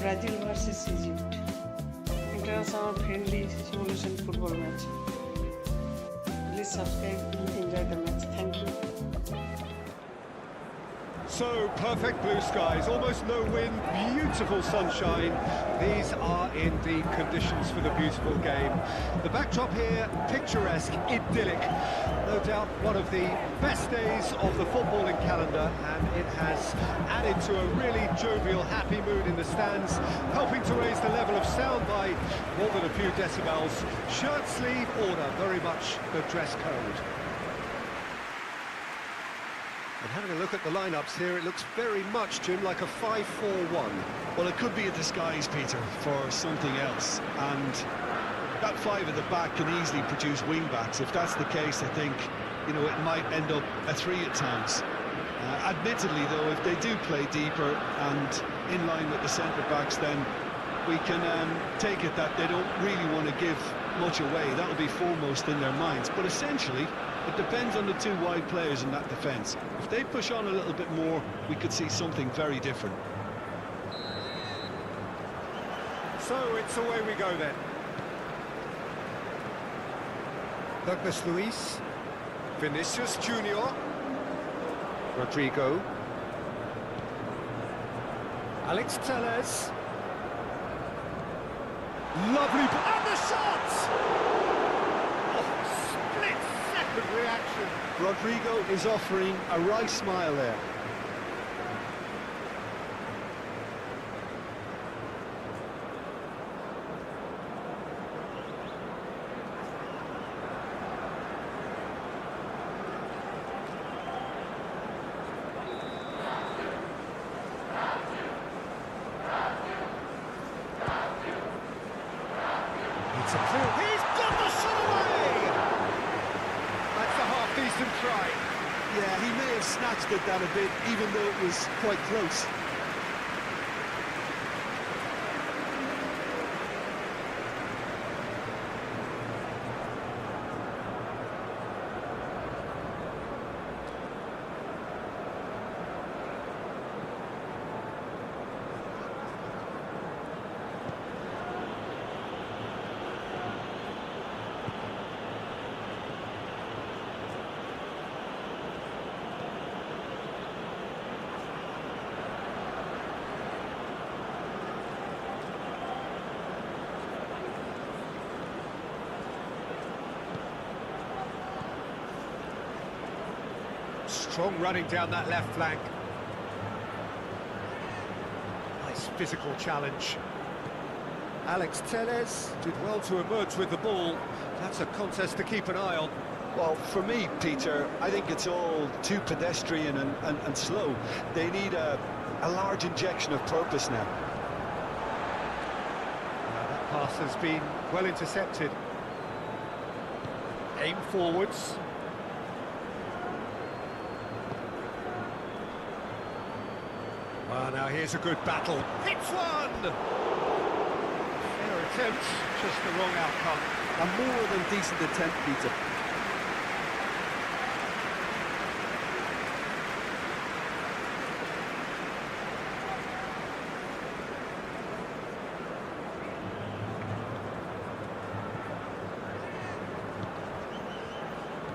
Brazil versus Egypt. International friendly simulation football match. Please subscribe and enjoy the match. Thank you. So, perfect blue skies, almost no wind, beautiful sunshine. These are indeed conditions for the beautiful game. The backdrop here, picturesque, idyllic. No doubt one of the best days of the footballing calendar, and it has added to a really jovial, happy mood in the stands, helping to raise the level of sound by more than a few decibels. Shirt sleeve order, very much the dress code. And having a look at the lineups here, it looks very much, Jim, like a 5-4-1. Well, it could be a disguise, Peter, for something else. And that five at the back can easily produce wing-backs. If that's the case, I think, you know, it might end up a three at times. Admittedly, though, if they do play deeper and in line with the centre-backs, then we can take it that they don't really want to give much away. That'll be foremost in their minds. But essentially, it depends on the two wide players in that defence. If they push on a little bit more, we could see something very different. So it's away we go then. Douglas Luiz, Vinicius Junior, Rodrigo, Alex Telles, lovely, and the shot! Reaction. Rodrigo is offering a wry smile there. It's a clear. He's got the shot away! That's a half-decent try. Yeah, he may have snatched at that a bit, even though it was quite close. Strong running down that left flank. Nice physical challenge. Alex Telles did well to emerge with the ball. That's a contest to keep an eye on. Well, for me, Peter, I think it's all too pedestrian and slow. They need a large injection of purpose now. That pass has been well intercepted. Aim forwards. Ah, now here's a good battle. Hits one! Fair attempt, just the wrong outcome. A more than decent attempt, Peter.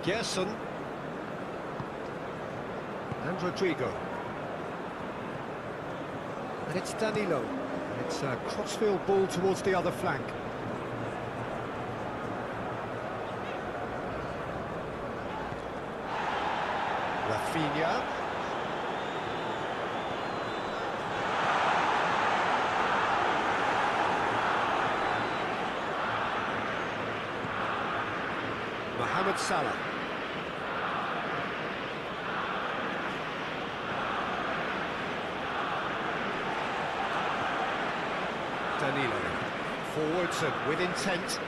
Gerson. And Rodrigo. And it's Danilo. It's a crossfield ball towards the other flank. Rafinha. Mohamed Salah. Danilo, forwards and with intent.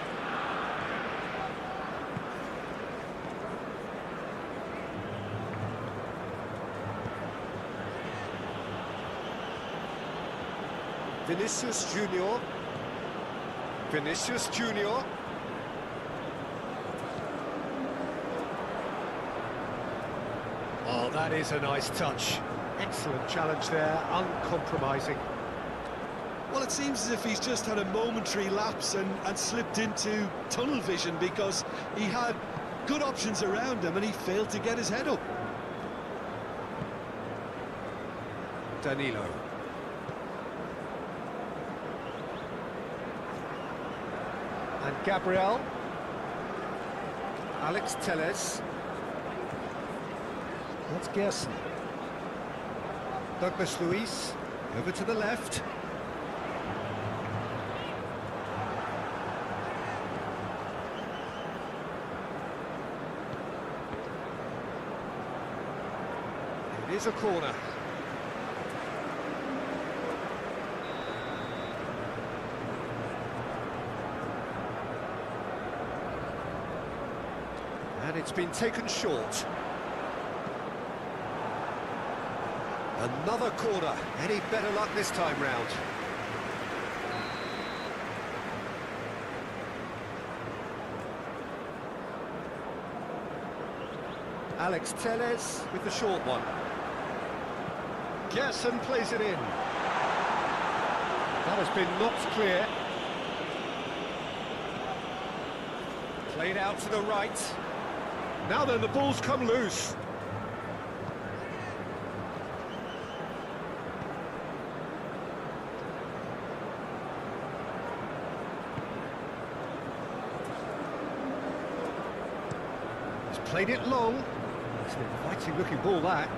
Vinicius Junior. Vinicius Junior. Oh, that is a nice touch. Excellent challenge there, uncompromising. Well, it seems as if he's just had a momentary lapse and slipped into tunnel vision, because he had good options around him and he failed to get his head up. Danilo. And Gabriel. Alex Telles. That's Gerson. Douglas Luiz, over to the left. It is a corner. And it's been taken short. Another corner. Any better luck this time round? Alex Telles with the short one. Gerson plays it in. That has been knocked clear. Played out to the right. Now then, the ball's come loose. He's played it long. It's an inviting looking ball, that.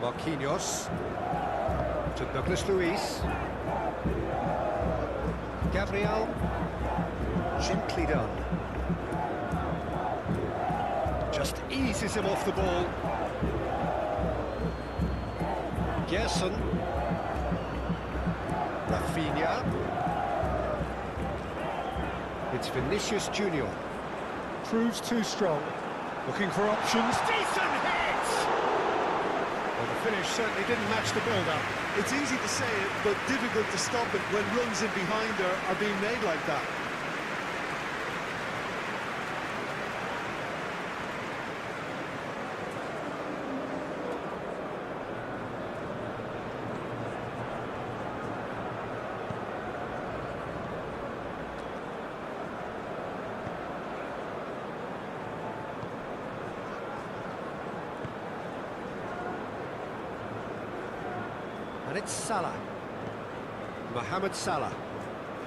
Marquinhos to Douglas Luiz. Gabriel, gently done. Just eases him off the ball. Gerson. Rafinha. It's Vinicius Junior. Proves too strong. Looking for options. Decent hit! Well, the finish certainly didn't match the build-up. It's easy to say it, but difficult to stop it when runs in behind are being made like that. And it's Salah. Mohamed Salah.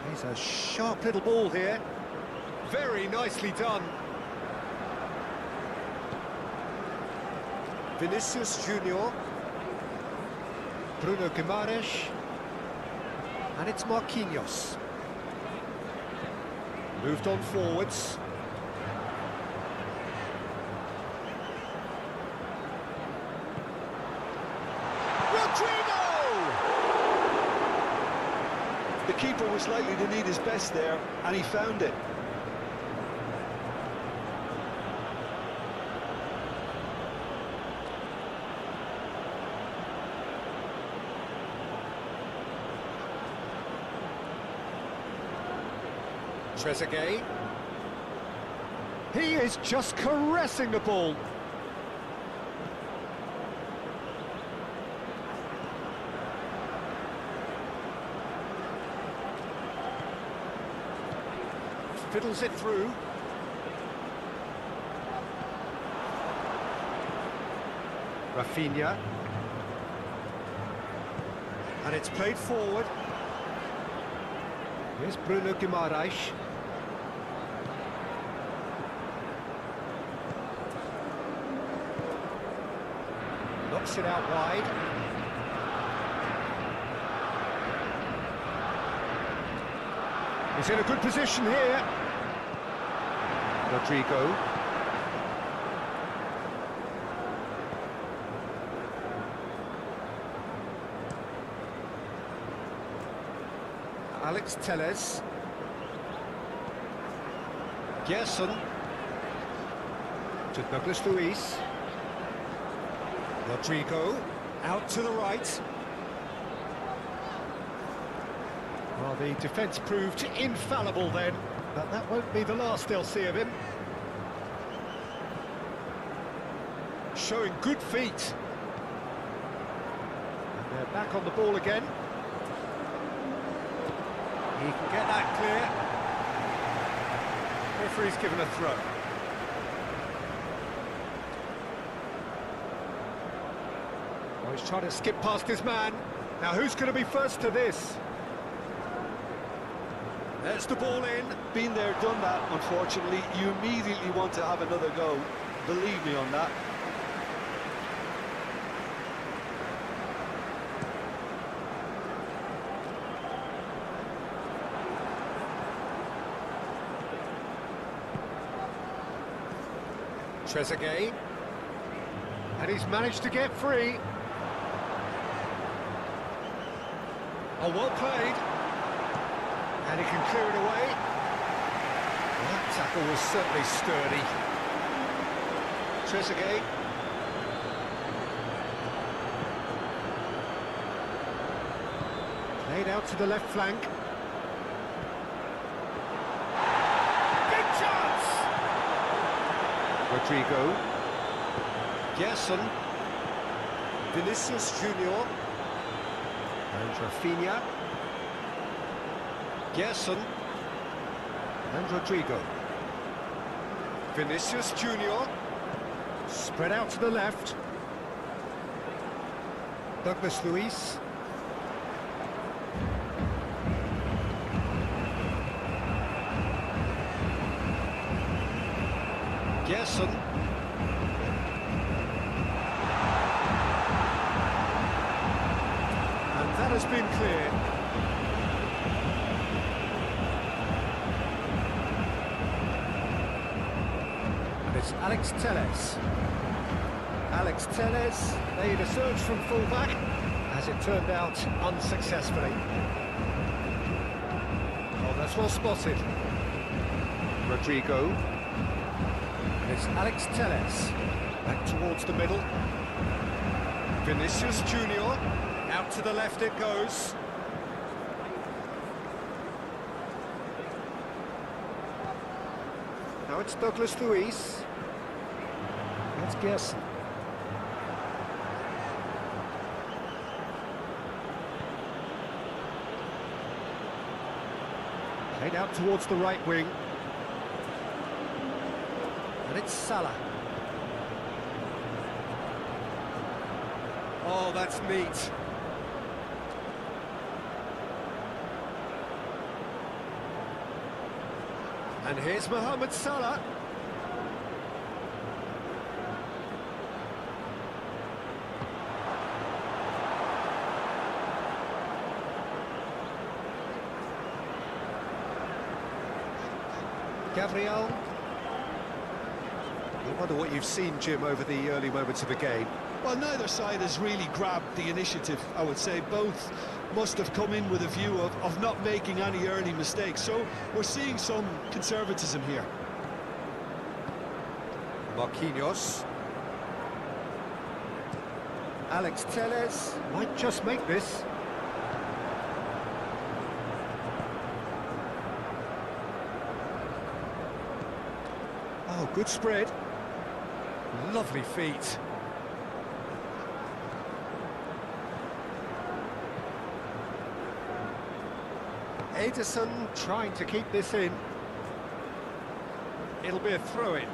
He's a sharp little ball here. Very nicely done. Vinicius Junior. Bruno Guimaraes. And it's Marquinhos. Moved on forwards. The keeper was likely to need his best there, and he found it. Trezeguet. He is just caressing the ball. Fiddles it through. Rafinha. And it's played forward. Here's Bruno Guimaraes. Knocks it out wide. He's in a good position here. Rodrigo. Alex Telles. Gerson. To Douglas Luiz. Rodrigo. Out to the right. Well, the defence proved infallible then, but that won't be the last they'll see of him. Showing good feet. And They're back on the ball again. He can get that clear. Referee's given a throw. Oh, he's trying to skip past his man. Now who's going to be first to this? There's the ball in. Been there, done that, unfortunately. You immediately want to have another go. Believe me on that. Trezeguet. And he's managed to get free. Oh, well played. And he can clear it away. That tackle was certainly sturdy. Trezeguet. Played out to the left flank. Big chance! Rodrigo. Gerson. Vinicius Junior. And Rafinha. Gerson and Rodrigo. Vinicius Junior. Spread out to the left. Douglas Luiz. Gerson. And that has been cleared. It's Alex Telles. Alex Telles made a surge from full-back, as it turned out unsuccessfully. Oh, that's well spotted. Rodrigo. And it's Alex Telles. Back towards the middle. Vinicius Junior. Out to the left it goes. Now it's Douglas Luiz. That's Gerson. Played out towards the right wing. And it's Salah. Oh, that's neat. And here's Mohamed Salah. Gabriel. I wonder what you've seen, Jim, over the early moments of the game. Well, neither side has really grabbed the initiative, I would say. Both must have come in with a view of not making any early mistakes. So we're seeing some conservatism here. Marquinhos. Alex Telles might just make this. Oh, good spread. Lovely feet. Ederson trying to keep this in. It'll be a throw-in.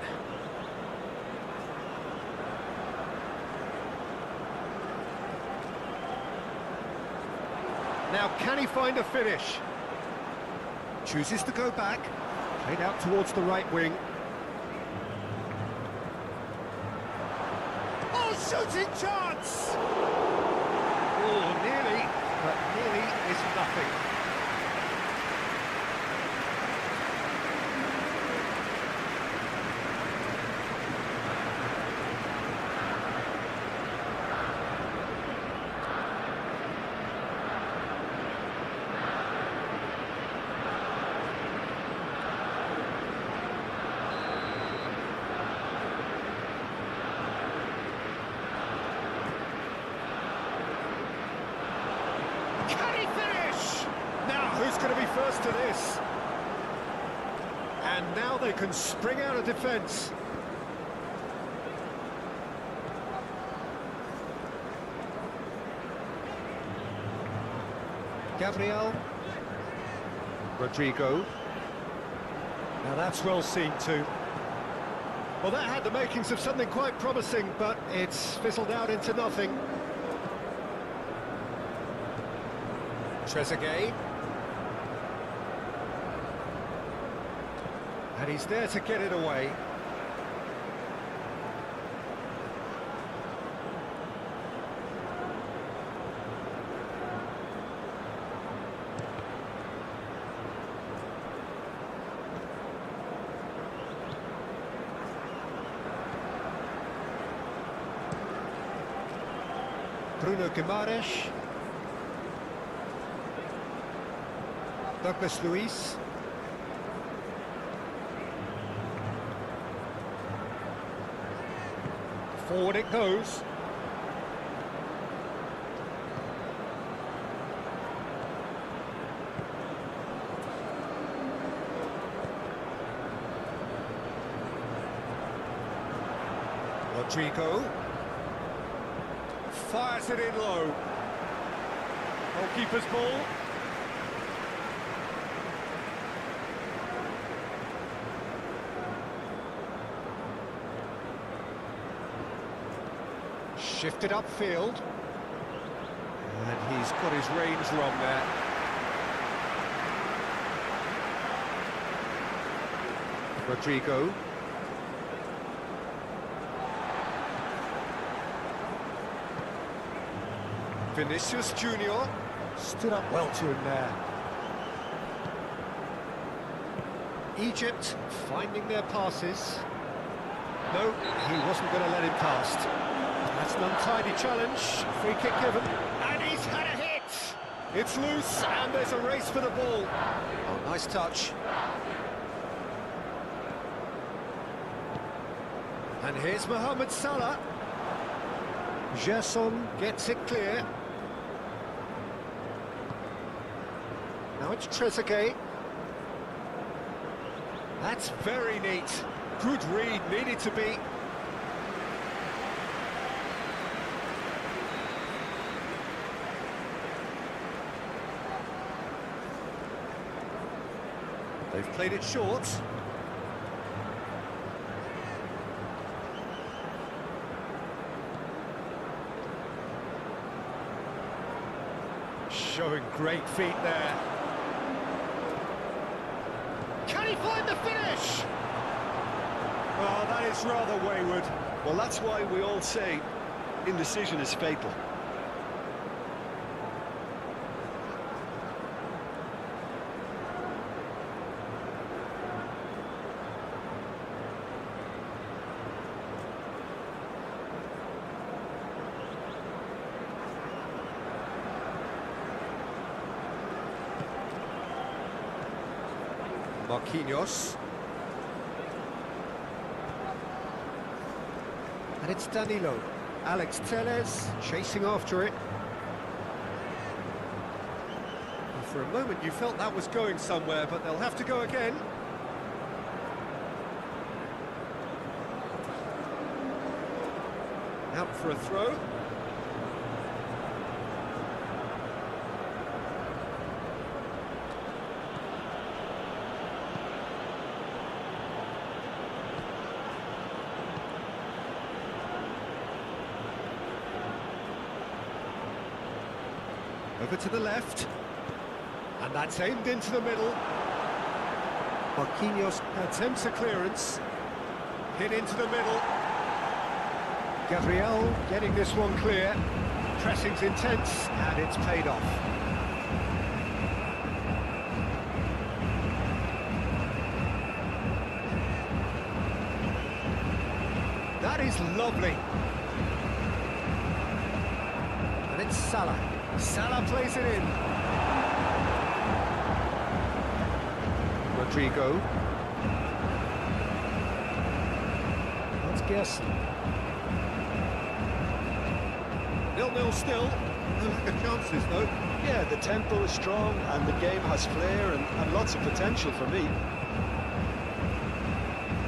Now, can he find a finish? Chooses to go back. Played out towards the right wing. Oh, shooting chance! Oh, nearly, but nearly is nothing. Who's going to be first to this? And now they can spring out of defence. Gabriel. Rodrigo. Now that's well seen too. Well, that had the makings of something quite promising, but it's fizzled out into nothing. Trezeguet. And he's there to get it away. Bruno Guimaraes. Douglas Luiz. Forward it goes. Rodrigo. Fires it in low. Goalkeeper's ball. Shifted upfield. And he's got his range wrong there. Rodrigo. Vinicius Junior stood up well to him there. Egypt finding their passes. No, he wasn't going to let him past. That's an untidy challenge. Free kick given. And he's had a hit! It's loose and there's a race for the ball. Oh, nice touch. And here's Mohamed Salah. Gerson gets it clear. Now it's Trezeguet. That's very neat. Good read, needed to be. They've played it short. Showing great feet there. Can he find the finish? Oh, that is rather wayward. Well, that's why we all say indecision is fatal. Marquinhos. And it's Danilo. Alex Telles chasing after it. And for a moment you felt that was going somewhere, but they'll have to go again. Out for a throw. Over to the left, and that's aimed into the middle. Marquinhos attempts a clearance, hit into the middle. Gabriel getting this one clear. Pressing's intense, and it's paid off. That is lovely. And it's Salah. Salah plays it in. Rodrigo. That's Gerson. 0-0 still. No lack of chances though. Yeah, the tempo is strong and the game has flair and lots of potential for me.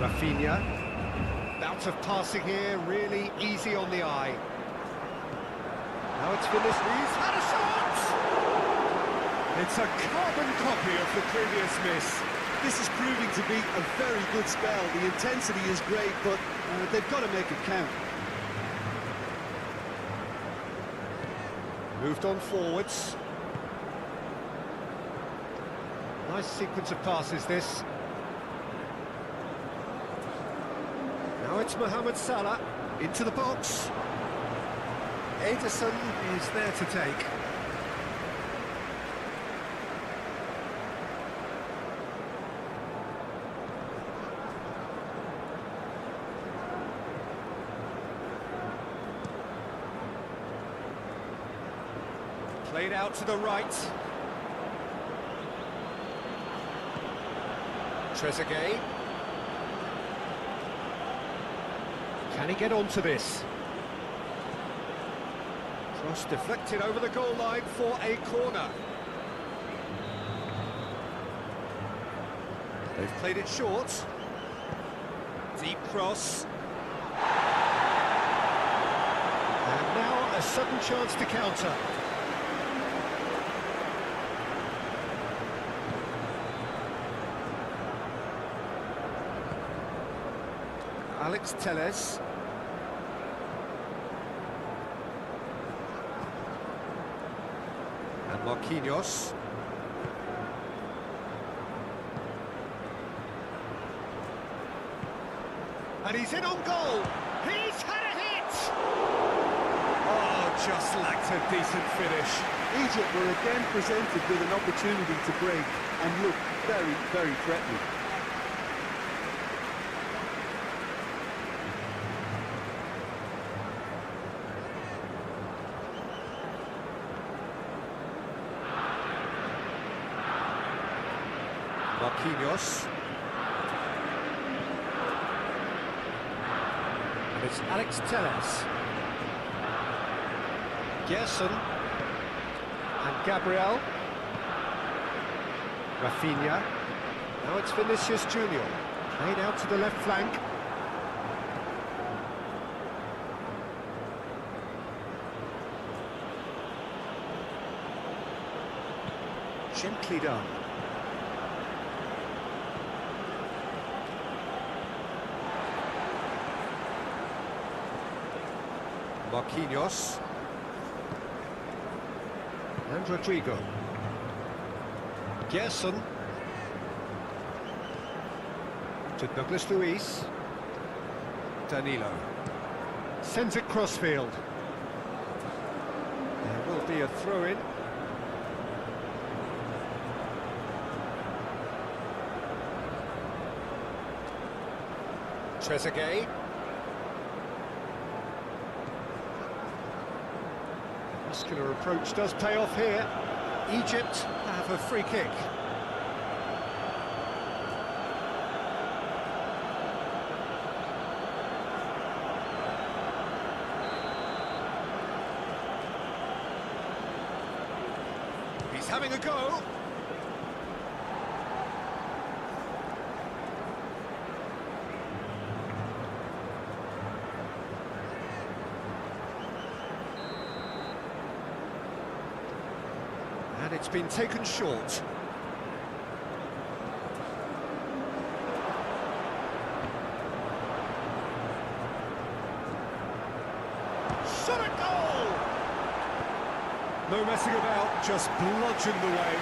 Rafinha. Bout of passing here, really easy on the eye. Now it's Vinicius. He's had a shot! It's a carbon copy of the previous miss. This is proving to be a very good spell. The intensity is great, but they've got to make it count. Moved on forwards. Nice sequence of passes, this. Now it's Mohamed Salah into the box. Ederson is there to take. Played out to the right. Trezeguet. Can he get onto this? Cross deflected over the goal line for a corner. They've played it short. Deep cross. And now a sudden chance to counter. Alex Telles. And Marquinhos. And he's in on goal. He's had a hit! Oh, just lacked a decent finish. Egypt were again presented with an opportunity to break and look very, very threatening. Marquinhos. And it's Alex Telles. Gerson. And Gabriel. Rafinha. Now it's Vinicius Junior. Played out to the left flank. Gently done. Marquinhos. And Rodrigo. Gerson. To Douglas Luiz. Danilo. Sends it crossfield. There will be a throw-in. Trezeguet. Muscular approach does pay off here. Egypt have a free kick. He's having a go. And it's been taken short. Shot at goal! No messing about, just bludgeoned away.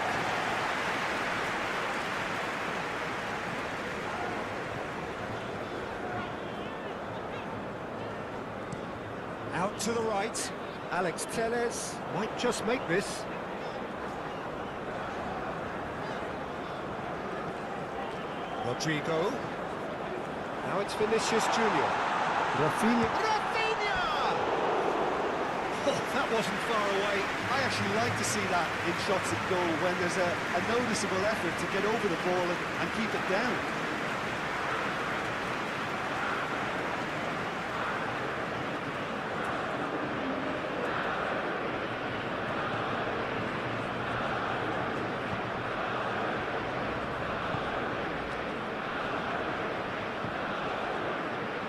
Out to the right. Alex Telles might just make this. Rodrigo. Now it's Vinicius Junior. Rafinha. Oh, that wasn't far away. I actually like to see that in shots at goal when there's a noticeable effort to get over the ball and keep it down.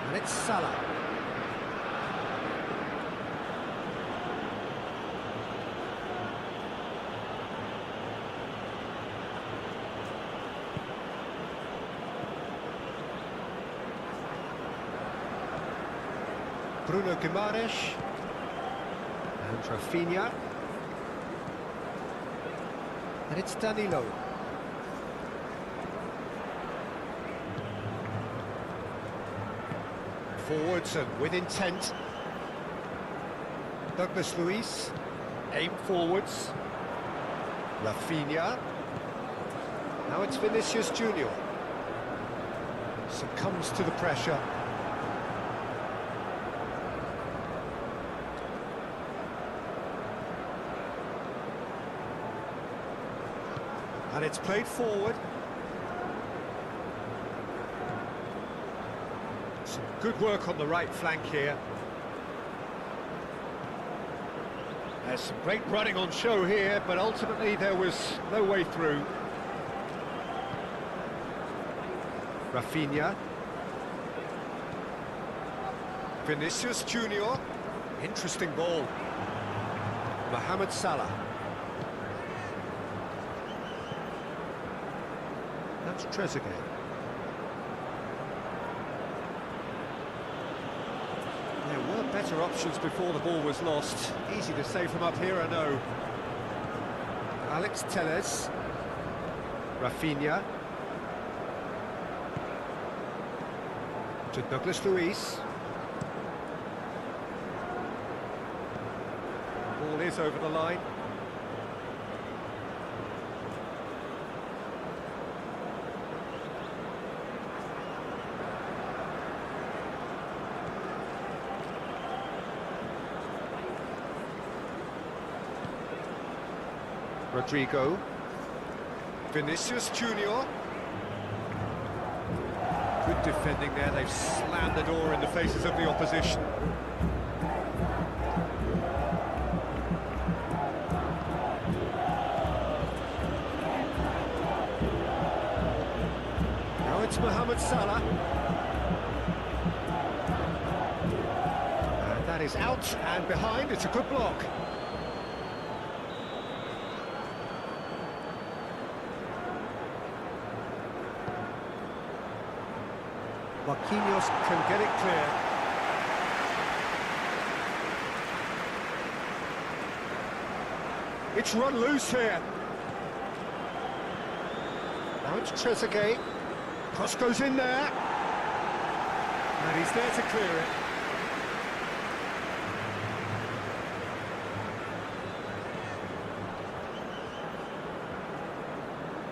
And it's Salah. Bruno Guimaraes. And Rafinha. And it's Danilo. Forwards and with intent. Douglas Luiz. Aim forwards. Rafinha. Now it's Vinicius Junior. Succumbs to the pressure. And it's played forward. Some good work on the right flank here. There's some great running on show here, but ultimately there was no way through. Rafinha. Vinicius Junior. Interesting ball. Mohamed Salah. That's Trezeguet. There were better options before the ball was lost. Easy to say from up here, I know. Alex Telles. Rafinha. To Douglas Luiz. Ball is over the line. Rodrigo. Vinicius Junior. Good defending there, they've slammed the door in the faces of the opposition. Now it's Mohamed Salah. And that is out and behind, it's a good block. Marquinhos can get it clear. It's run loose here. Now it's Trezeguet. Cross goes in there. And he's there to clear it.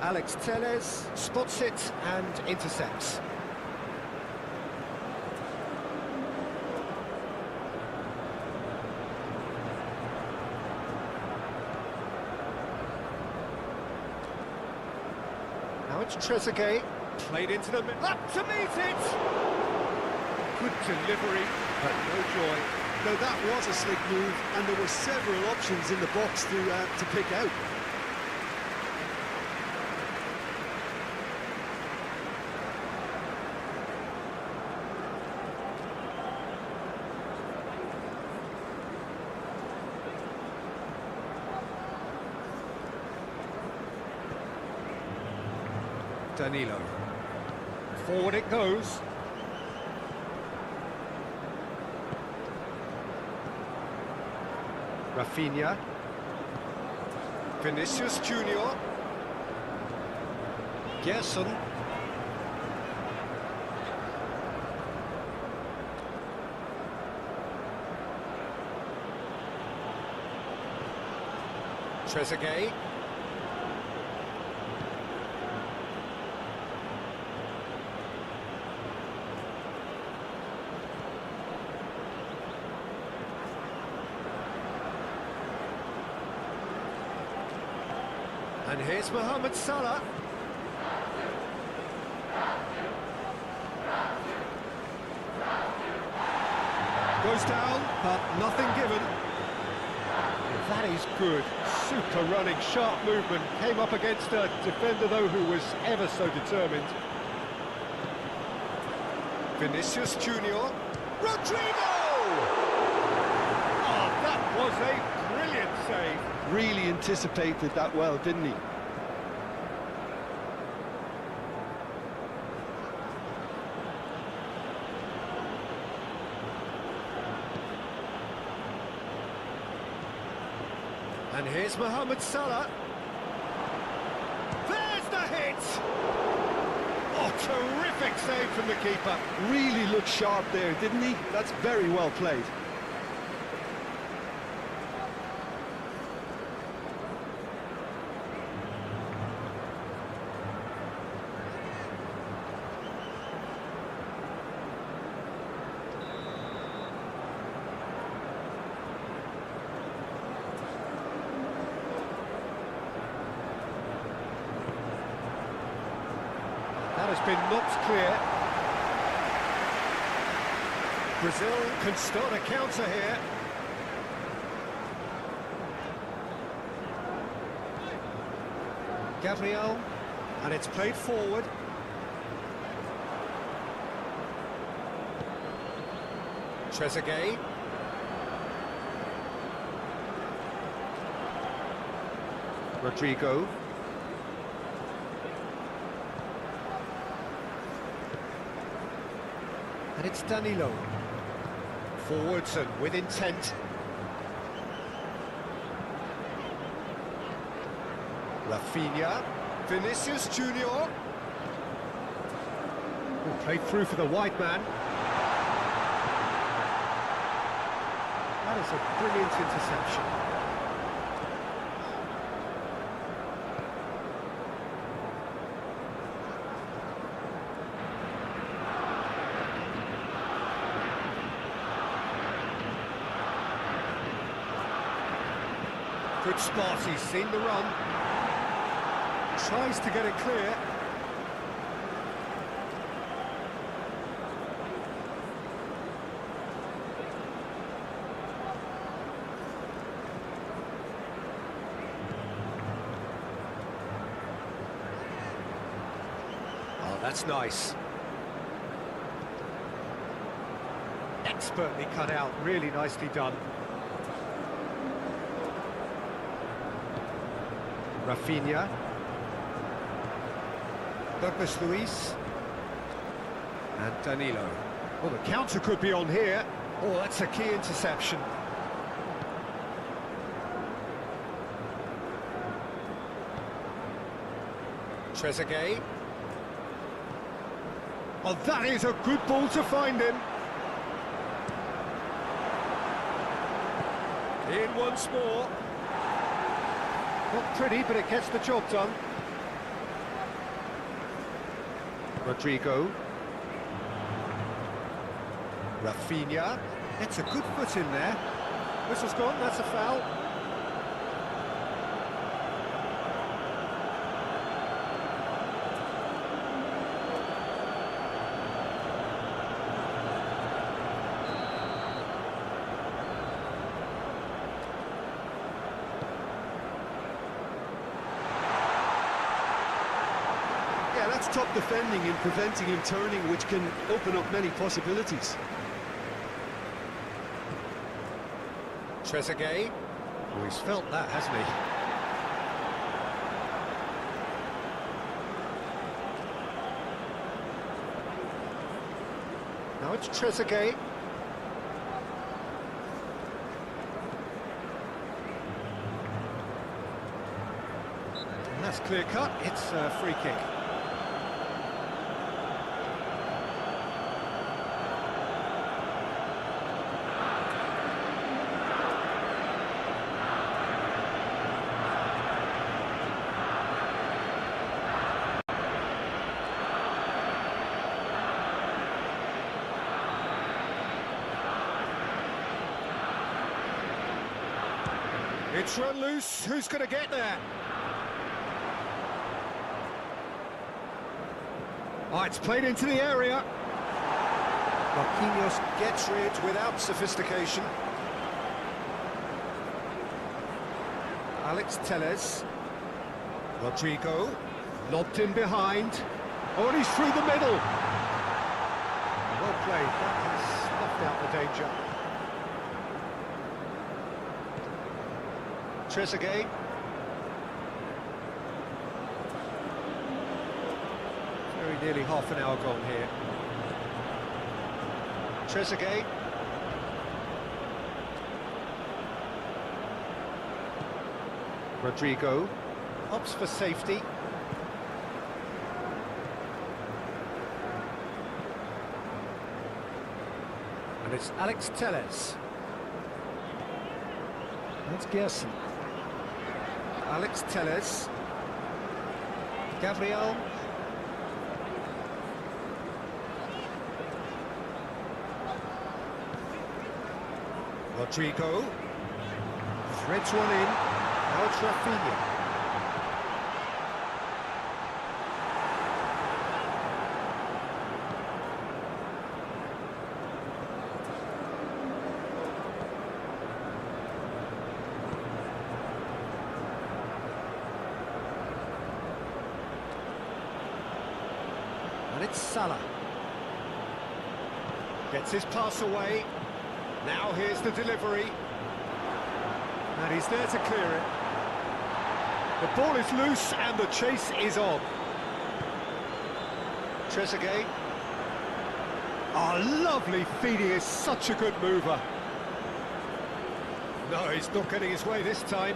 Alex Telles spots it and intercepts. Now it's Trezeguet, played into the middle, up to meet it! Good delivery, but no joy. No, that was a slick move, and there were several options in the box to pick out. Danilo. Forward it goes. Rafinha. Vinicius Junior. Gerson. Trezeguet. And here's Mohamed Salah. Goes down, but nothing given. That is good. Super running, sharp movement. Came up against a defender, though, who was ever so determined. Vinicius Junior. Rodrigo! Oh, that was a brilliant save. Really anticipated that well, didn't he? And here's Mohamed Salah. There's the hit! Oh, terrific save from the keeper. Really looked sharp there, didn't he? That's very well played. That has been knocked clear. Brazil can start a counter here. Gabriel, and it's played forward. Trezeguet. Rodrigo. And it's Danilo. Forwards and with intent. Rafinha. Vinicius Junior. Played through for the white man. That is a brilliant interception. Good spot, he's seen the run. Tries to get it clear. Oh, that's nice. Expertly cut out, really nicely done. Rafinha. Douglas Luiz. And Danilo. Well, the counter could be on here. Oh, that's a key interception. Trezeguet. Oh, that is a good ball to find him. In once more. Not pretty, but it gets the job done. Rodrigo. Rafinha. It's a good foot in there. Whistle's gone, that's a foul. Yeah, that's top defending and preventing him turning, which can open up many possibilities. Trezeguet. Oh, he's felt that, hasn't he? Now it's Trezeguet. And that's clear cut, it's a free kick. It's run loose, who's going to get there? Oh, it's played into the area. Marquinhos gets rid without sophistication. Alex Telles. Rodrigo. Lobbed in behind. Oh, and he's through the middle. Well played, that has snuffed out the danger. Trezeguet. Very nearly half an hour gone here. Trezeguet. Rodrigo opts for safety. And it's Alex Telles. That's Gerson. Alex Telles. Gabriel. Rodrigo. Threads one in. Now it's Rafinha. And it's Salah. Gets his pass away. Now here's the delivery. And he's there to clear it. The ball is loose and the chase is on. Trezeguet. Oh, lovely feed. He is such a good mover. No, he's not getting his way this time.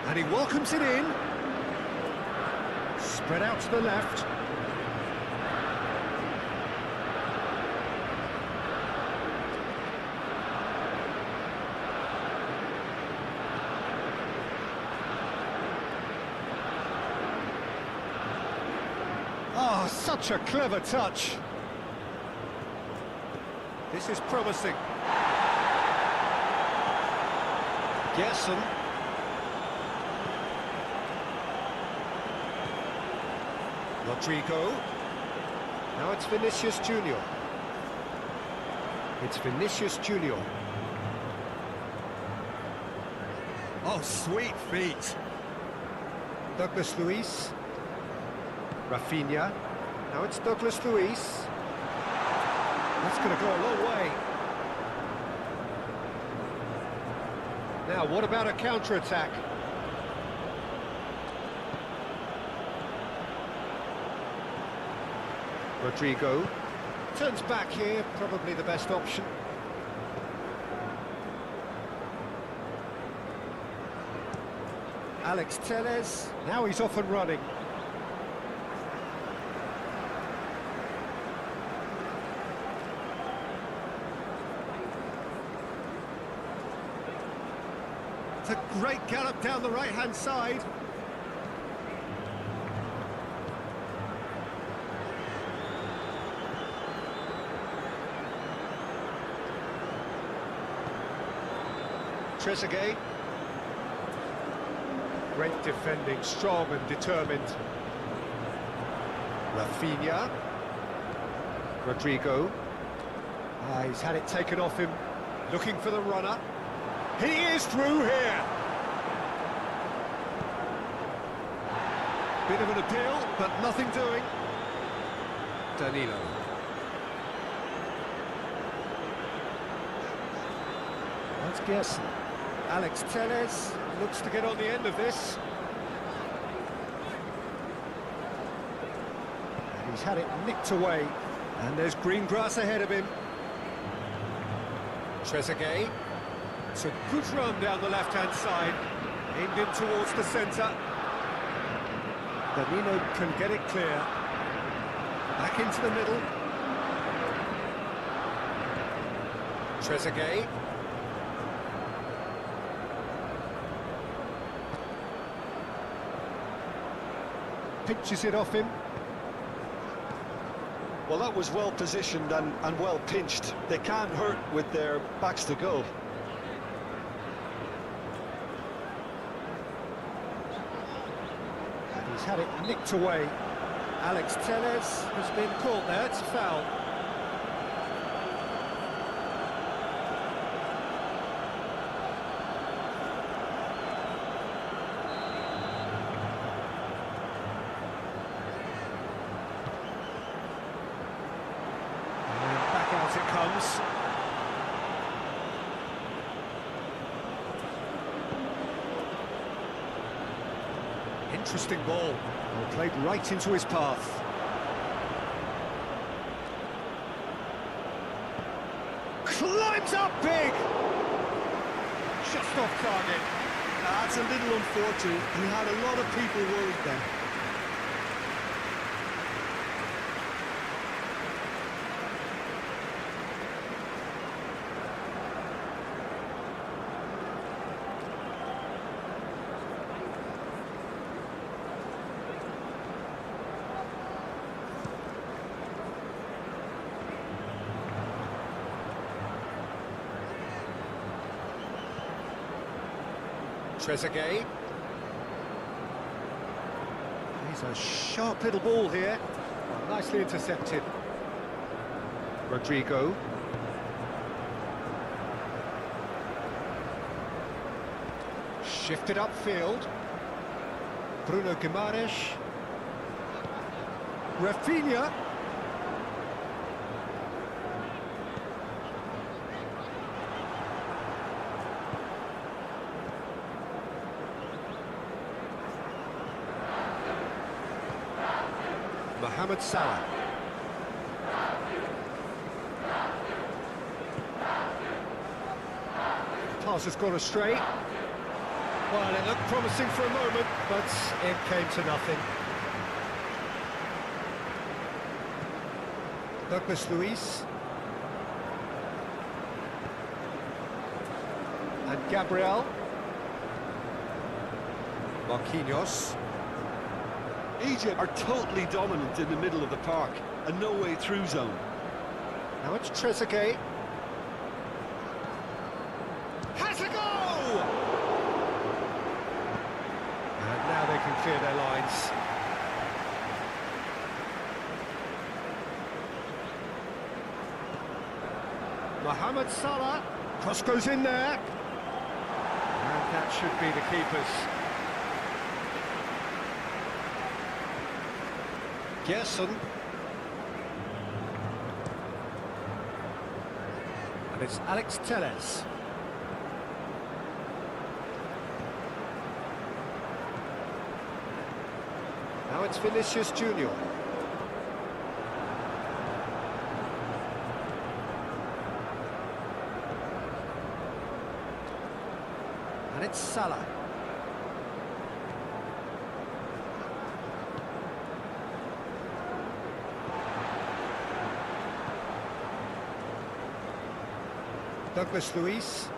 And he welcomes it in. Spread out to the left. Oh, such a clever touch. This is promising. Gerson. Rodrigo. Now it's Vinicius Junior. It's Vinicius Junior. Oh, sweet feet. Douglas Luiz. Rafinha. Now it's Douglas Luiz. That's going to go a long way. Now, what about a counter-attack? Rodrigo turns back here, probably the best option. Alex Telles, now he's off and running. It's a great gallop down the right-hand side. Trezeguet. Great defending, strong and determined. Rafinha. Rodrigo. He's had it taken off him. Looking for the runner. He is through here. Bit of an appeal, but nothing doing. Danilo. That's Gerson. Alex Telles looks to get on the end of this. And he's had it nicked away. And there's green grass ahead of him. Trezeguet. It's a good run down the left-hand side. Aimed in towards the centre. Danilo can get it clear. Back into the middle. Trezeguet. Pinches it off him. Well, that was well positioned and well pinched. They can't hurt with their backs to goal. And he's had it nicked away. Alex Telles has been caught there. It's a foul. Out it comes. Interesting ball. Well, played right into his path. Climbs up big! Just off target. That's a little unfortunate. He had a lot of people worried then. Trezeguet. He's a sharp little ball here. Well, nicely intercepted. Rodrigo. Shifted upfield. Bruno Guimaraes. Rafinha. Mohamed Salah. The pass has gone astray. Well, it looked promising for a moment, but it came to nothing. Douglas Luiz. And Gabriel. Marquinhos. Egypt are totally dominant in the middle of the park, a no-way-through zone. Now it's Trezeguet. Has a go! And now they can clear their lines. Mohamed Salah. Cross goes in there. And that should be the keeper's. Gerson. And it's Alex Telles. Now it's Vinicius Junior. And it's Salah. Douglas Luiz.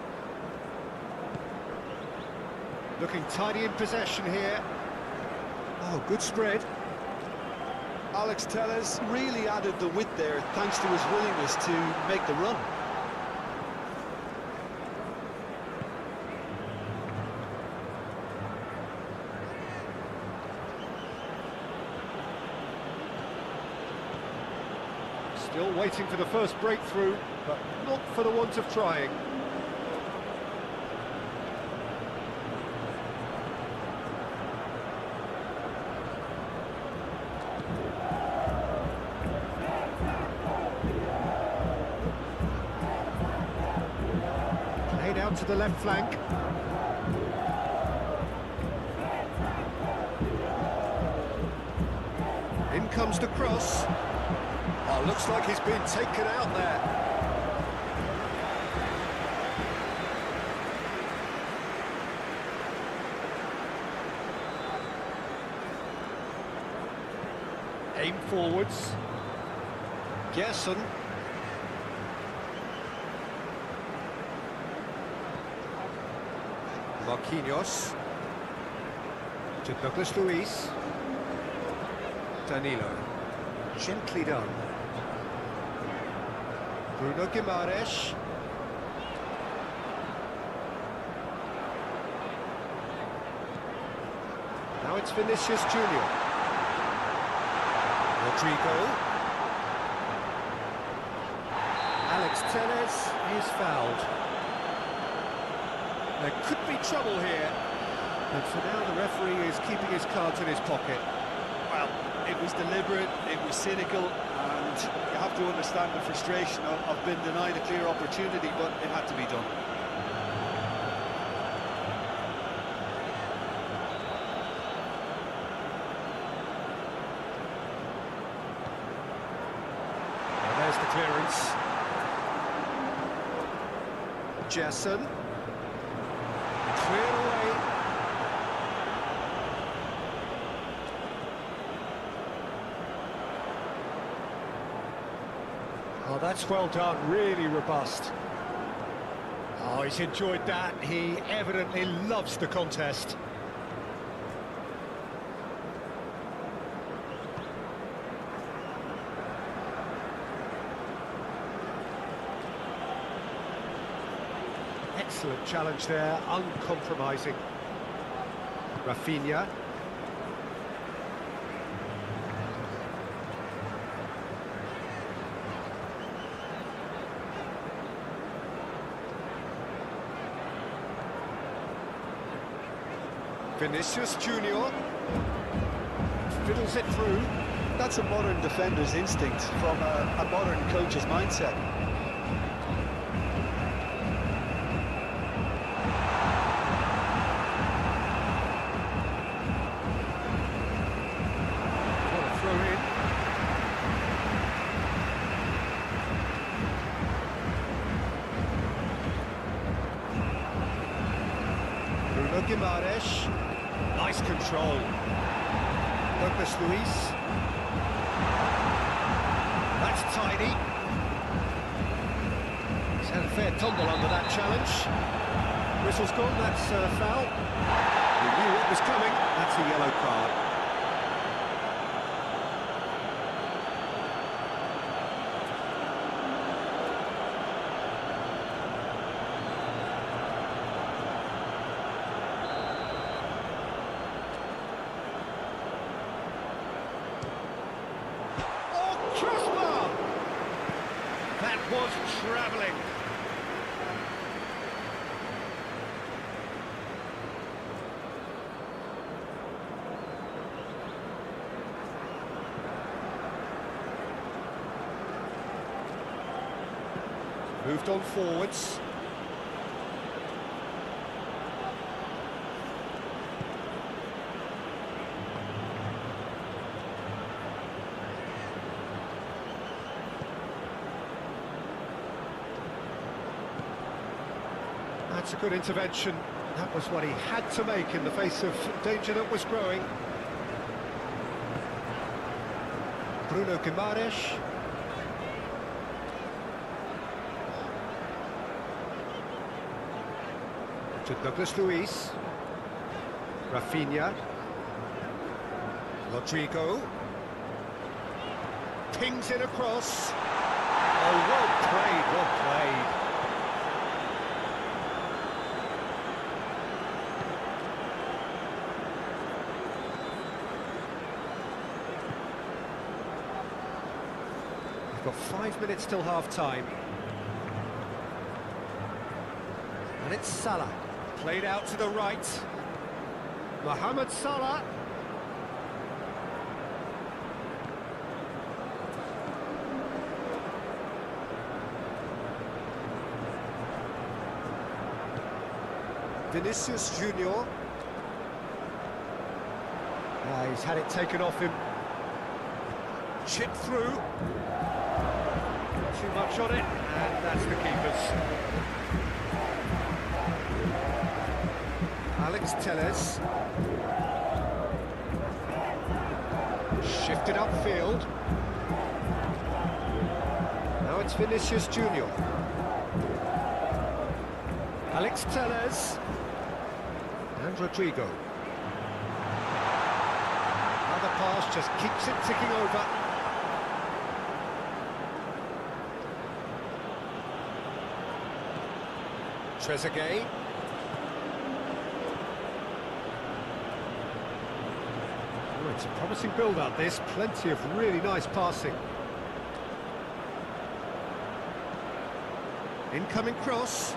Looking tidy in possession here. Oh, good spread. Alex Telles really added the width there thanks to his willingness to make the run. Still waiting for the first breakthrough, but not for the want of trying. Played out to the left flank. In comes the cross. Oh, looks like he's been taken out there. Aim forwards. Gerson. Marquinhos. To Douglas Luiz. Danilo. Gently done. Bruno Guimaraes. Now it's Vinicius Junior. Rodrigo. Alex Telles is fouled. There could be trouble here, but for now the referee is keeping his cards in his pocket. Well, it was deliberate, it was cynical, and you have to understand the frustration of being denied a clear opportunity, but it had to be done. clearance. Jessen. Cleared away. Oh, that's well done, really robust. Oh, he's enjoyed that. He evidently loves the contest. Excellent challenge there, uncompromising. Rafinha. Vinicius Junior fiddles it through. That's a modern defender's instinct from a modern coach's mindset. What a throw in. Bruno Guimaraes. Nice control. Douglas Luiz. That's tidy. He's had a fair tumble under that challenge. Whistle's gone, that's a foul. He knew what was coming, that's a yellow card. That was travelling. Moved on forwards. That's a good intervention. That was what he had to make in the face of danger that was growing. Bruno Guimaraes. To Douglas Luiz. Rafinha. Rodrigo. Pings it across. Oh, well played, well played. Got 5 minutes till half-time. And it's Salah. Played out to the right. Mohamed Salah. Vinicius Junior. He's had it taken off him. Chip through. Too much on it, and that's the keeper's. Alex Telles. Shifted upfield. Now it's Vinicius Junior. Alex Telles. And Rodrigo. Another pass just keeps it ticking over. Trezeguet. Oh, it's a promising build-up, this. Plenty of really nice passing. Incoming cross.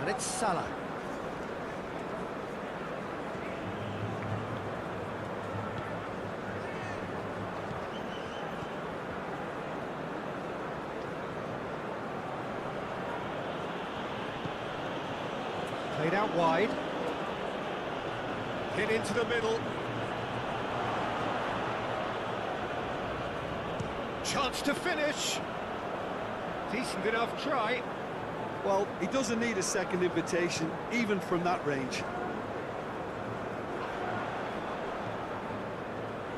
And it's Salah. Played out wide. Hit into the middle. Chance to finish. Decent enough try. Well, he doesn't need a second invitation, even from that range.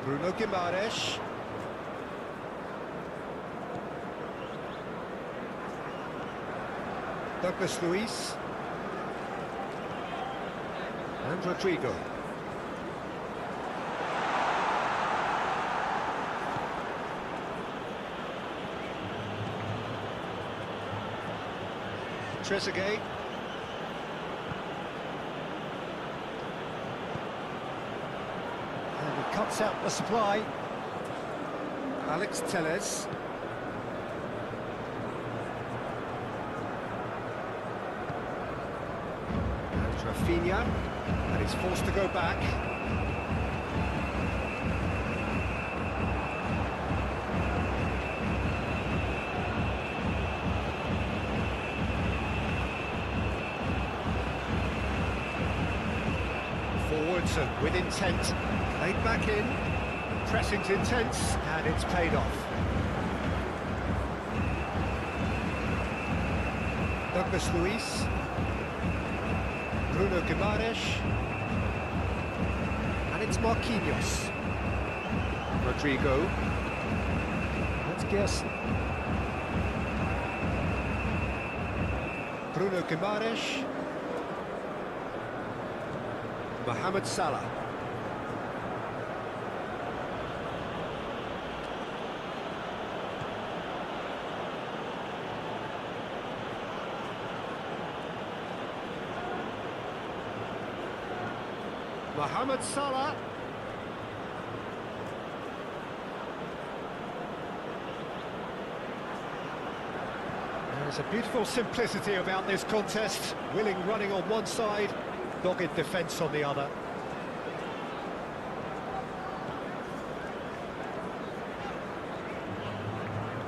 Bruno Guimaraes. Douglas Luiz. And Rodrigo. Trezeguet. And he cuts out the supply. Alex Telles. And Rafinha. And he's forced to go back. Forwards and with intent, played back in, pressing's intense, and it's paid off. Douglas Luiz, Bruno Guimaraes, and it's Marquinhos. Rodrigo, that's Gerson. Bruno Guimaraes. Mohamed Salah. Mohamed Salah. There's a beautiful simplicity about this contest. Willing running on one side, dogged defence on the other.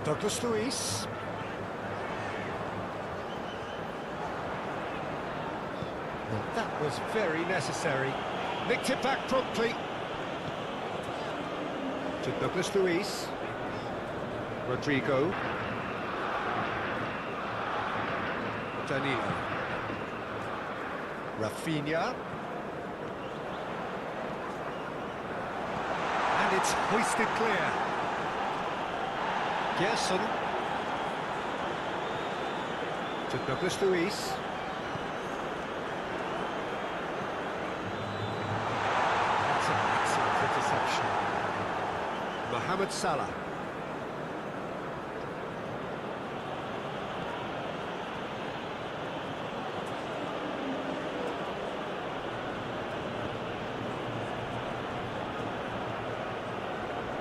Douglas Luiz. Well, that was very necessary. Nicked it back promptly. To Douglas Luiz. Rodrigo. Danilo. Rafinha. And it's hoisted clear. Gerson. To Douglas Luiz. That's an excellent interception. Mohamed Salah.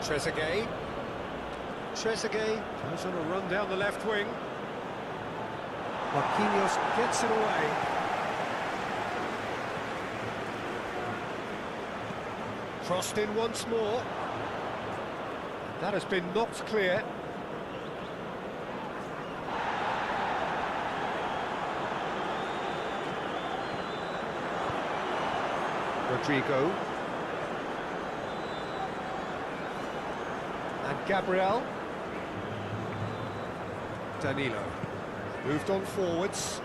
Trezeguet. Trezeguet goes on a run down the left wing. Marquinhos gets it away. Crossed in once more. That has been knocked clear. Rodrigo. And Gabriel. Danilo. Moved on forwards.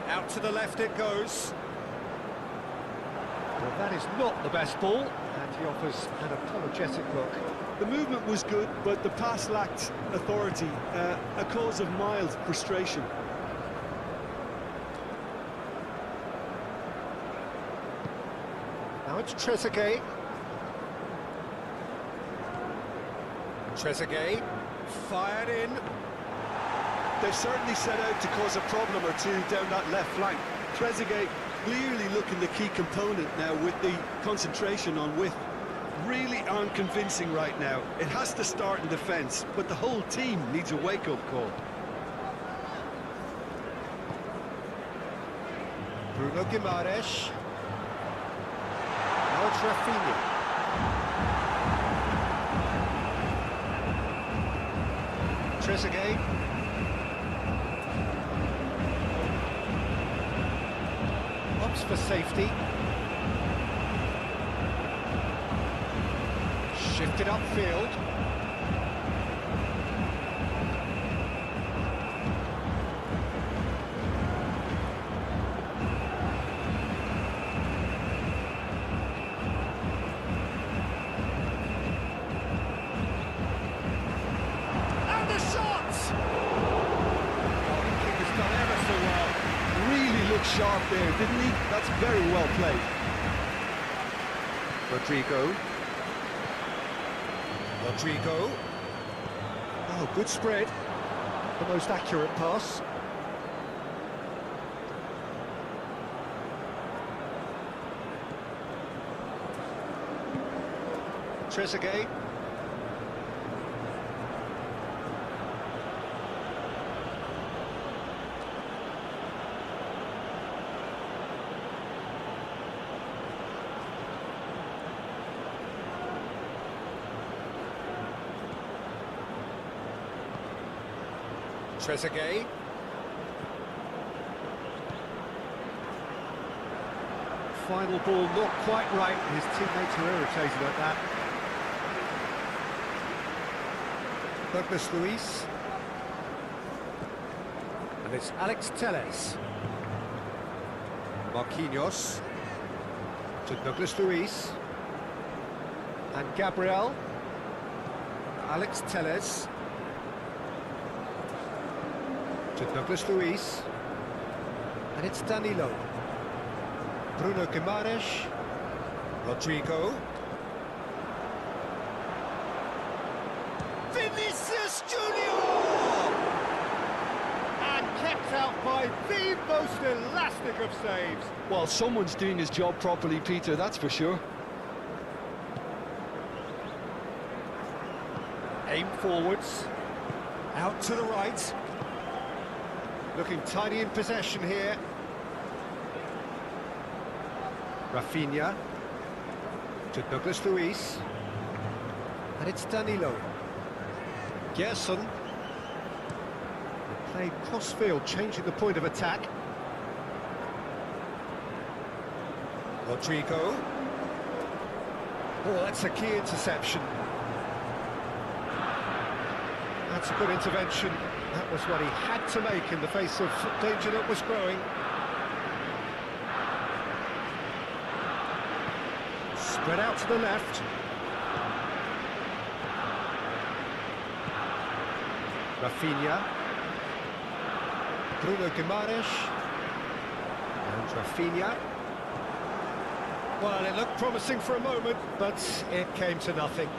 Out to the left it goes. Well, that is not the best ball, and he offers an apologetic look. The movement was good, but the pass lacked authority, a cause of mild frustration. Now it's Trezeguet. Trezeguet fired in. They've certainly set out to cause a problem or two down that left flank. Trezeguet clearly looking the key component now with the concentration on width. Really aren't convincing right now. It has to start in defence, but the whole team needs a wake-up call. Bruno Guimaraes. Now it's Rafinha. Trezeguet. for safety. Shifted upfield. And the shot! Goalkeeper's done ever so well. Really looked sharp there, didn't he? That's very well played. Rodrigo. Oh, good spread. The most accurate pass. Trezeguet. Trezeguet. Final ball not quite right. His teammates are irritated at that. Douglas Luiz. And it's Alex Telles. Marquinhos. To Douglas Luiz. And Gabriel. Alex Telles. To Douglas Luiz, and it's Danilo. Bruno Guimaraes, Rodrigo. Vinicius Junior! And kept out by the most elastic of saves. Well, someone's doing his job properly, Peter, that's for sure. Aim forwards, out to the right. Looking tidy in possession here. Rafinha to Douglas Luiz. And it's Danilo. Gerson. Played cross-field, changing the point of attack. Rodrigo. Oh, that's a key interception. That's a good intervention. That was what he had to make in the face of danger that was growing. Spread out to the left. Rafinha. Bruno Guimaraes. And Rafinha. Well, it looked promising for a moment, but it came to nothing.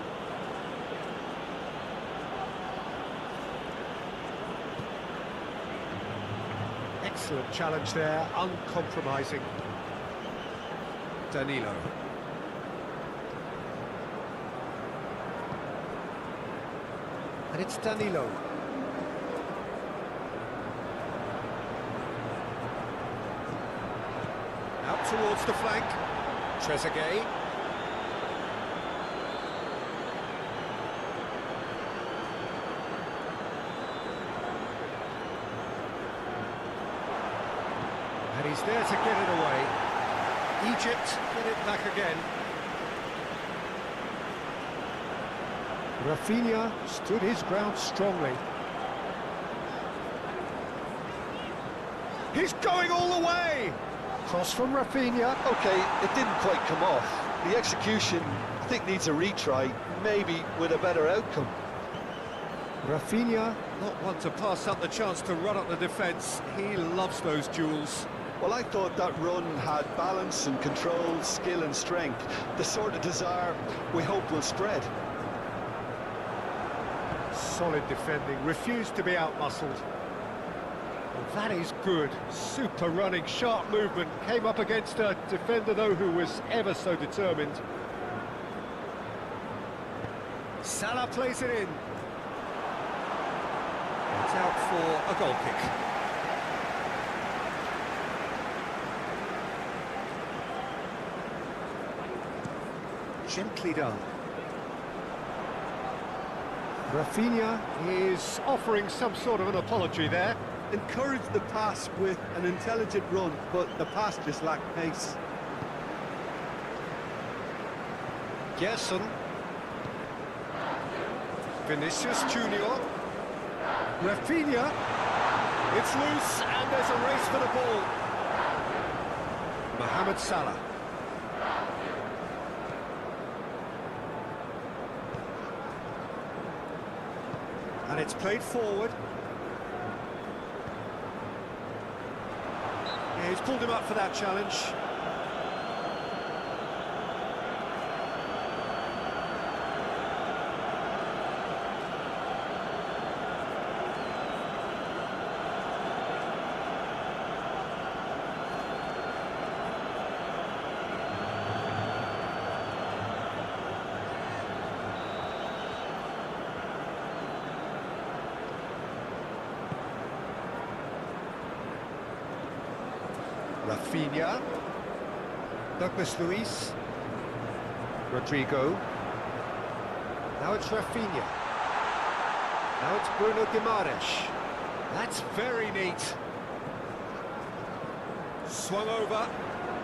Excellent challenge there, uncompromising. Danilo. And it's Danilo. Out towards the flank. Trezeguet. And he's there to get it away. Egypt get it back again. Rafinha stood his ground strongly. He's going all the way! Cross from Rafinha. Okay, it didn't quite come off. The execution, I think, needs a retry, maybe with a better outcome. Rafinha, not one to pass up the chance to run up the defence. He loves those duels. Well, I thought that run had balance and control, skill and strength. The sort of desire we hope will spread. Solid defending, refused to be out-muscled. Well, that is good. Super running, sharp movement. Came up against a defender, though, who was ever so determined. Salah plays it in. It's out for a goal kick. Gently done. Rafinha is offering some sort of an apology there. encouraged the pass with an intelligent run, but the pass just lacked pace. Gerson. Vinicius Junior. Rafinha. It's loose and there's a race for the ball. Mohamed Salah. And it's played forward. Yeah, he's pulled him up for that challenge. Rafinha, Douglas Luiz, Rodrigo, now it's Rafinha, now it's Bruno Guimaraes, that's very neat, swung over.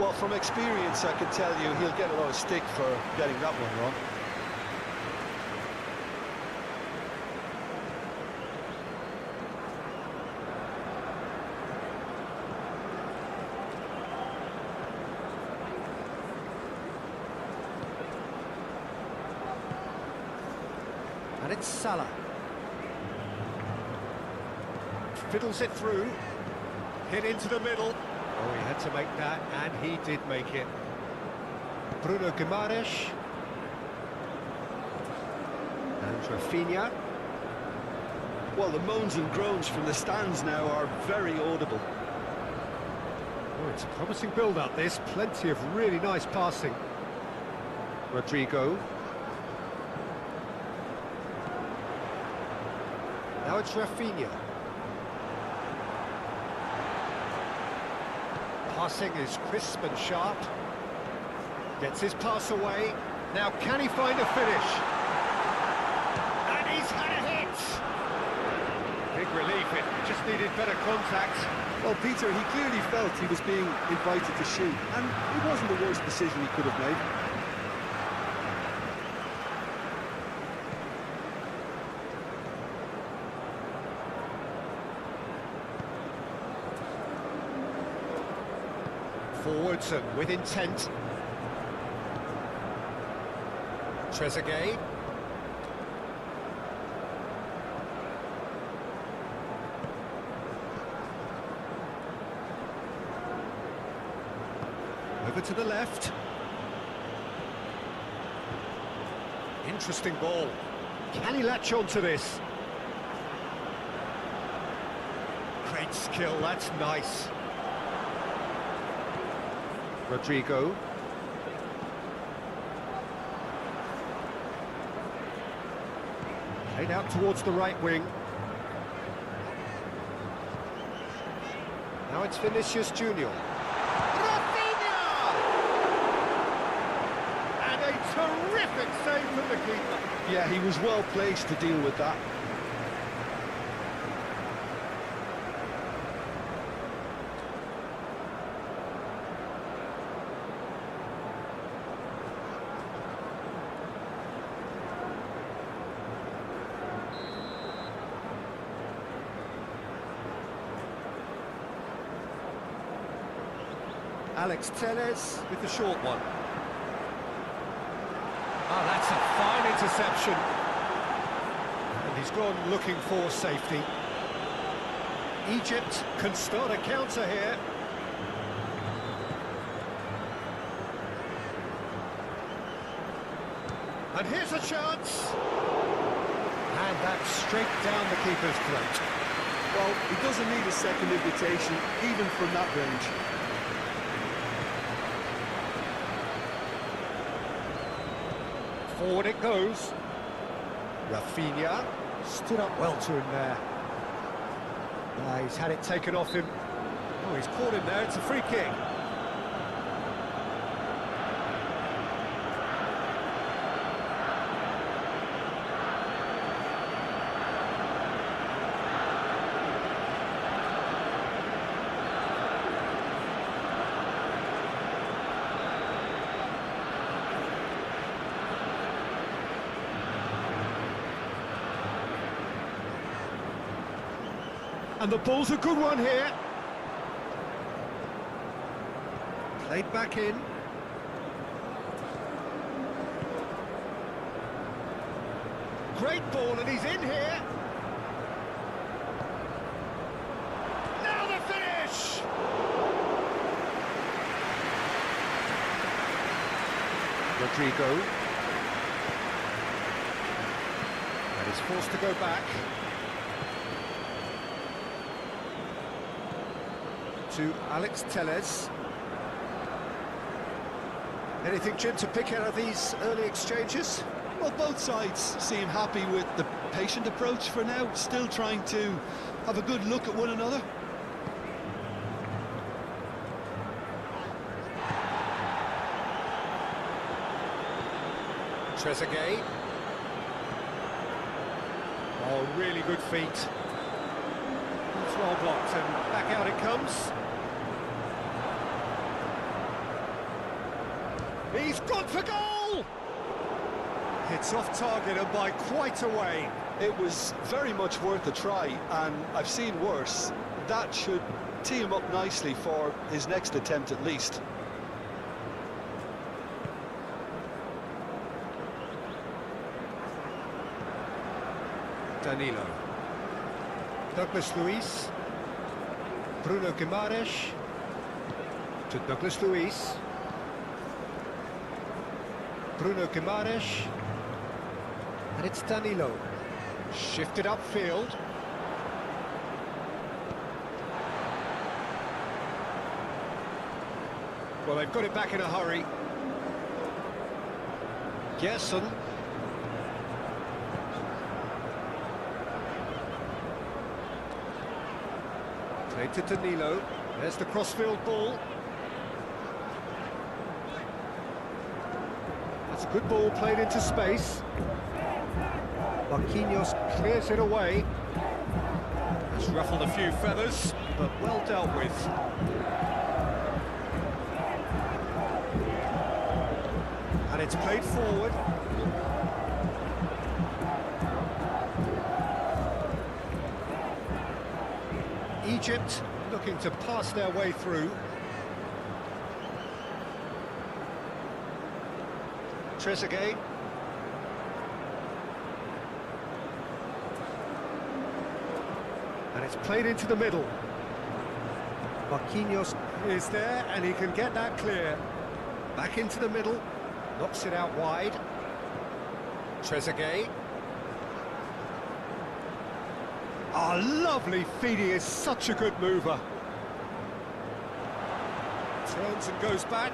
Well, from experience, I can tell you he'll get a lot of stick for getting that one wrong. And it's Salah. Fiddles it through. Hit into the middle. Oh, he had to make that, and he did make it. Bruno Guimaraes. And Rafinha. Well, the moans and groans from the stands now are very audible. Oh, it's a promising build-up, this. Plenty of really nice passing. Rodrigo. Now it's Rafinha. Passing is crisp and sharp. Gets his pass away. Now can he find a finish? And he's had a hit! Big relief, it just needed better contact. Well, Peter, he clearly felt he was being invited to shoot, and it wasn't the worst decision he could have made. Forwards and with intent. Trezeguet. Over to the left. Interesting ball. Can he latch on to this? Great skill, that's nice. Rodrigo. Played out towards the right wing. Now it's Vinicius Junior. Rafinha! And a terrific save from the keeper. Yeah, he was well placed to deal with that. Alex Telles with the short one. Oh, that's a fine interception. And he's gone looking for safety. Egypt can start a counter here. And here's a chance. And that's straight down the keeper's throat. Well, he doesn't need a second invitation, even from that range. Forward it goes. Rafinha stood up well to him there. He's had it taken off him. Oh, he's caught him there. It's a free kick. And the ball's a good one here. Played back in. Great ball, and he's in here. Now the finish! Rodrigo. And he's forced to go back. To Alex Telles. Anything, Jim, to pick out of these early exchanges? Well, both sides seem happy with the patient approach for now, still trying to have a good look at one another. Trezeguet. Oh, really good feet. It's well blocked, and back out it comes. He's gone for goal! It's off target and by quite a way. It was very much worth a try, and I've seen worse. That should tee him up nicely for his next attempt at least. Danilo. Douglas Luiz. Bruno Guimaraes. To Douglas Luiz. Bruno Guimaraes. And it's Danilo. Shifted upfield. Well, they've got it back in a hurry. Gerson. Played to Danilo. There's the crossfield ball. That's a good ball played into space. Marquinhos clears it away. It's ruffled a few feathers, but well dealt with. And it's played forward. Egypt looking to pass their way through. Trezeguet. And it's played into the middle. Marquinhos is there, and he can get that clear. Back into the middle, knocks it out wide. Trezeguet. Ah, lovely feed, he is such a good mover. Turns and goes back.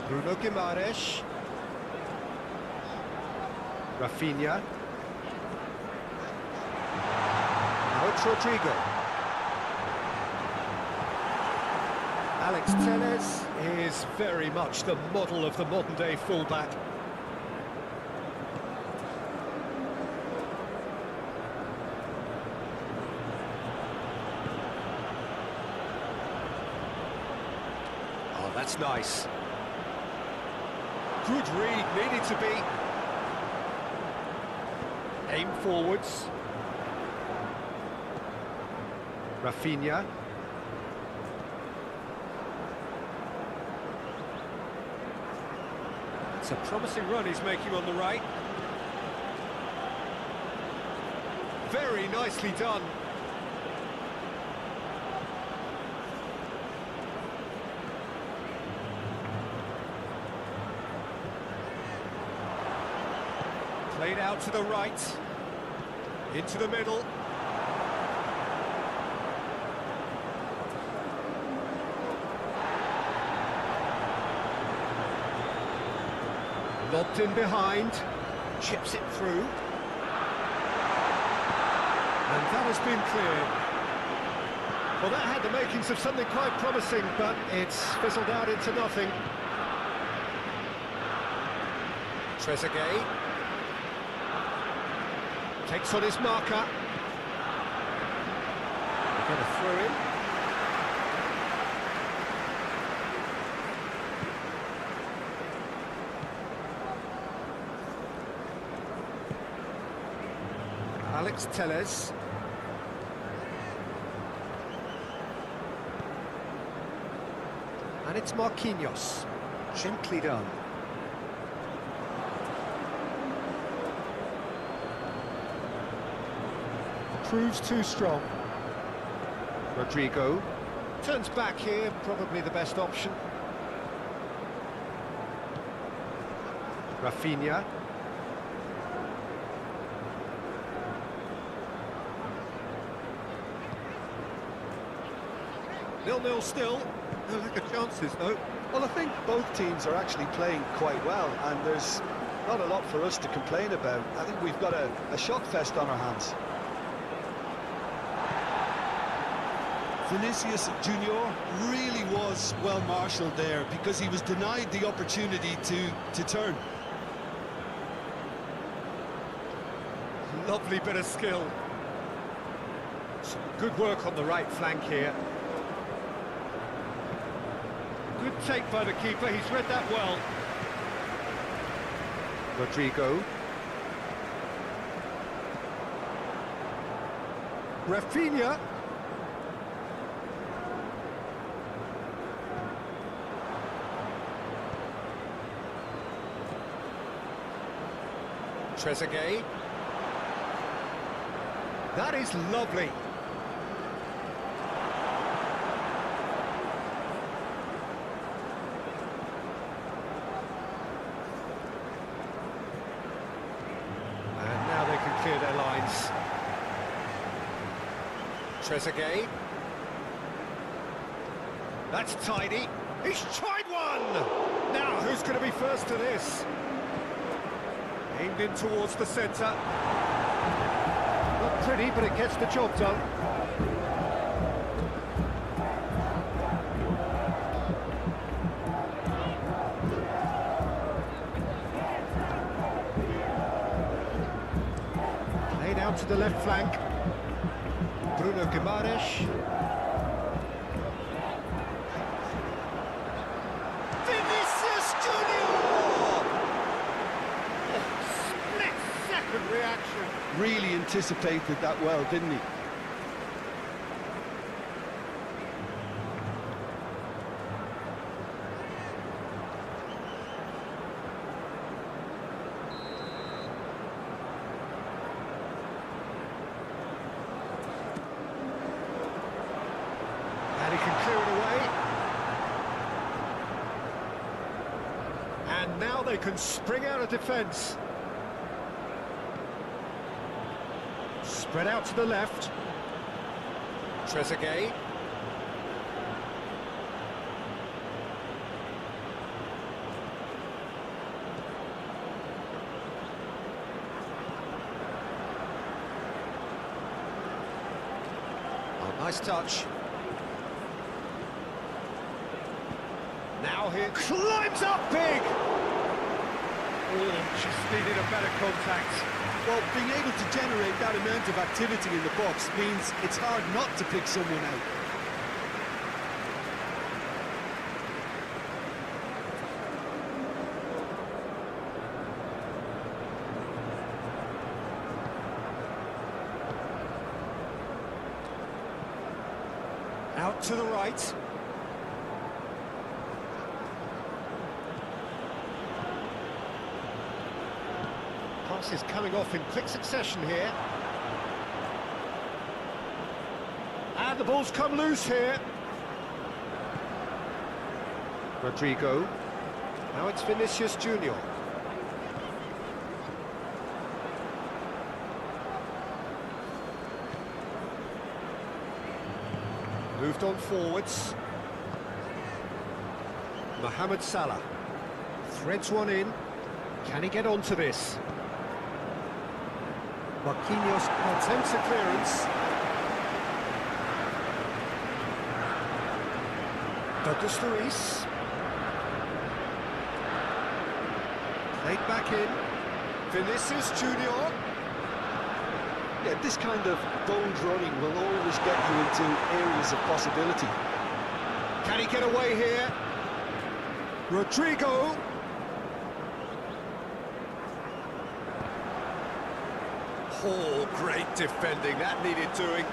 Bruno Guimaraes. Rafinha. Now it's Rodrigo. Alex Telles is very much the model of the modern-day fullback. Oh, that's nice. Good read, needed to be. Aim forwards. Rafinha. It's a promising run he's making on the right. Very nicely done. Played out to the right, into the middle. Lobbed in behind, chips it through. And that has been cleared. Well, that had the makings of something quite promising, but it's fizzled out into nothing. Trezeguet. Takes on his marker. Get a throw in. Alex Telles. And it's Marquinhos. Gently done. Proves too strong. Rodrigo. Turns back here, probably the best option. Rafinha. Nil-nil still. No lack of chances, though. Well, I think both teams are actually playing quite well, and there's not a lot for us to complain about. I think we've got a shot fest on our hands. Vinicius Junior really was well marshalled there because he was denied the opportunity to turn. Lovely bit of skill. Some good work on the right flank here. Good take by the keeper, he's read that well. Rodrigo. Rafinha. Trezeguet. That is lovely. And now they can clear their lines. Trezeguet. That's tidy. He's tried one! Now, who's going to be first to this? Aimed in towards the centre. Not pretty, but it gets the job done. Played out to the left flank. Bruno Guimaraes. Vinicius Junior! Split-second reaction. Really anticipated that well, didn't he? And he can clear it away. And now they can spring out of defence. Spread out to the left. Trezeguet. Oh, nice touch. Now he climbs up big! Oh, just needed a better contact. Well, being able to generate that amount of activity in the box means it's hard not to pick someone out. Out to the right. Pass is coming off in quick succession here. And the ball's come loose here. Rodrigo. Now it's Vinicius Junior. Moved on forwards. Mohamed Salah. Threads one in. Can he get onto this? Marquinhos attempts a clearance. Douglas Luiz. Played back in. Vinicius Junior. Yeah, this kind of bold running will always get you into areas of possibility. Can he get away here? Rodrigo. Oh, great defending, that needed doing.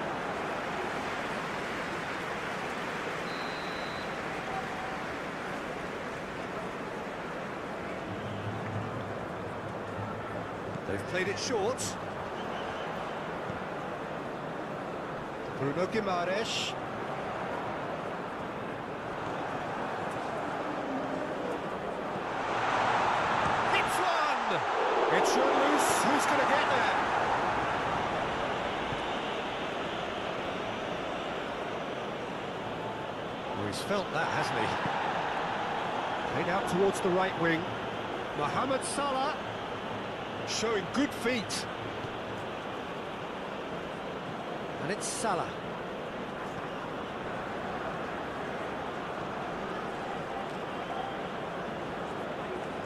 They've played it short. Bruno Guimaraes. Hits one! It's run loose. Who's going to get there? Well, he's felt that, hasn't he? Played out towards the right wing. Mohamed Salah. Showing good feet. And it's Salah.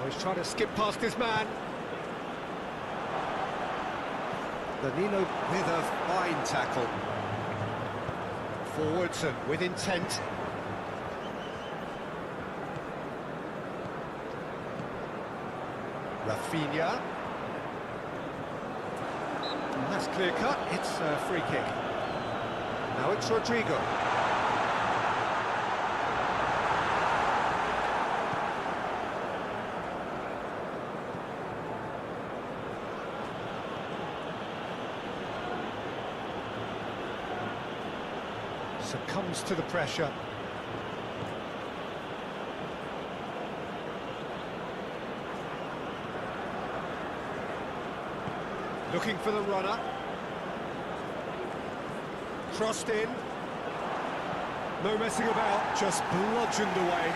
Oh, he's trying to skip past his man. Danilo with a fine tackle. Forwards and with intent. Rafinha. And that's clear cut, it's a free kick. Now it's Rodrigo. Succumbs to the pressure. Looking for the runner. Crossed in. No messing about, just bludgeoned away.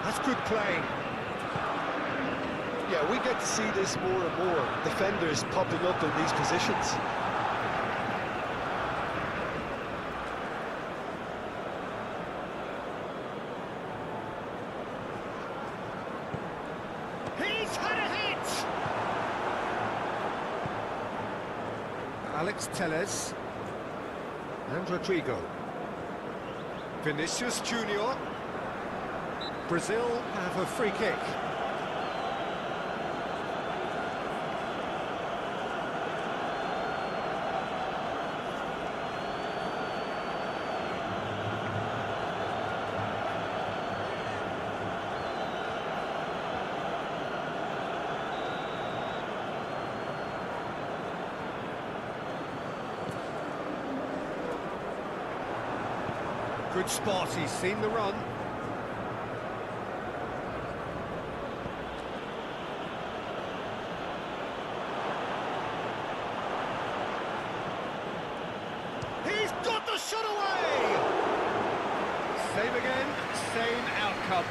That's good play. Yeah, we get to see this more and more. Defenders popping up in these positions. He's had a hit! Alex Telles. And Rodrigo. Vinicius Junior. Brazil have a free kick. Good spot, he's seen the run. He's got the shot away! Same again, same outcome.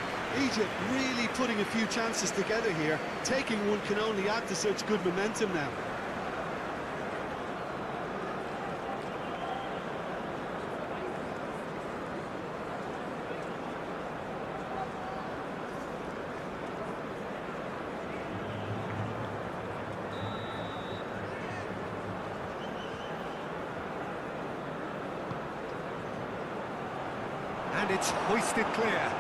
Egypt really putting a few chances together here. Taking one can only add to such good momentum now. And it's hoisted clear.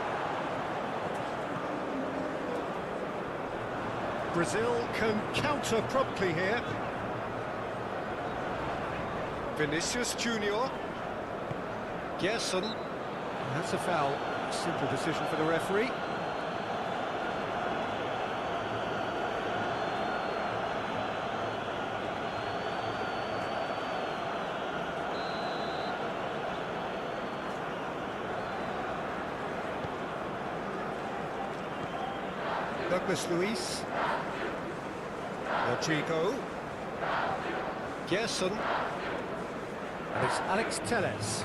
Brazil can counter promptly here. Vinicius Junior. Gerson. That's a foul. Simple decision for the referee. Douglas Luiz. Rodrigo. Gerson. And it's Alex Telles.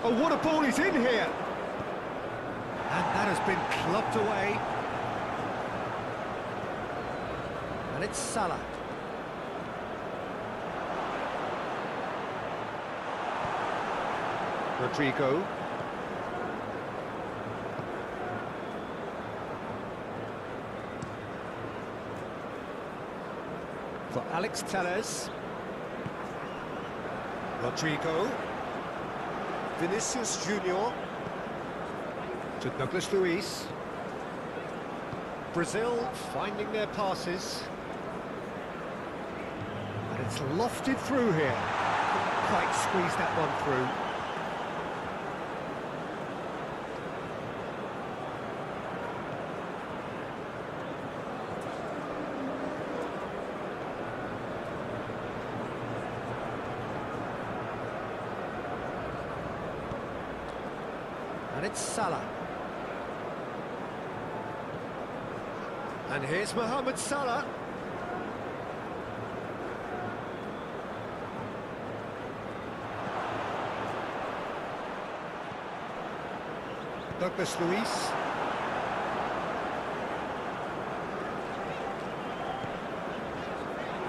Oh, what a ball is in here! And that has been clubbed away. And it's Salah. Rodrigo. Alex Telles. Rodrigo. Vinicius Junior. To Douglas Luiz. Brazil finding their passes. And it's lofted through here. Couldn't quite squeeze that one through. And it's Salah. And here's Mohamed Salah. Douglas Luiz.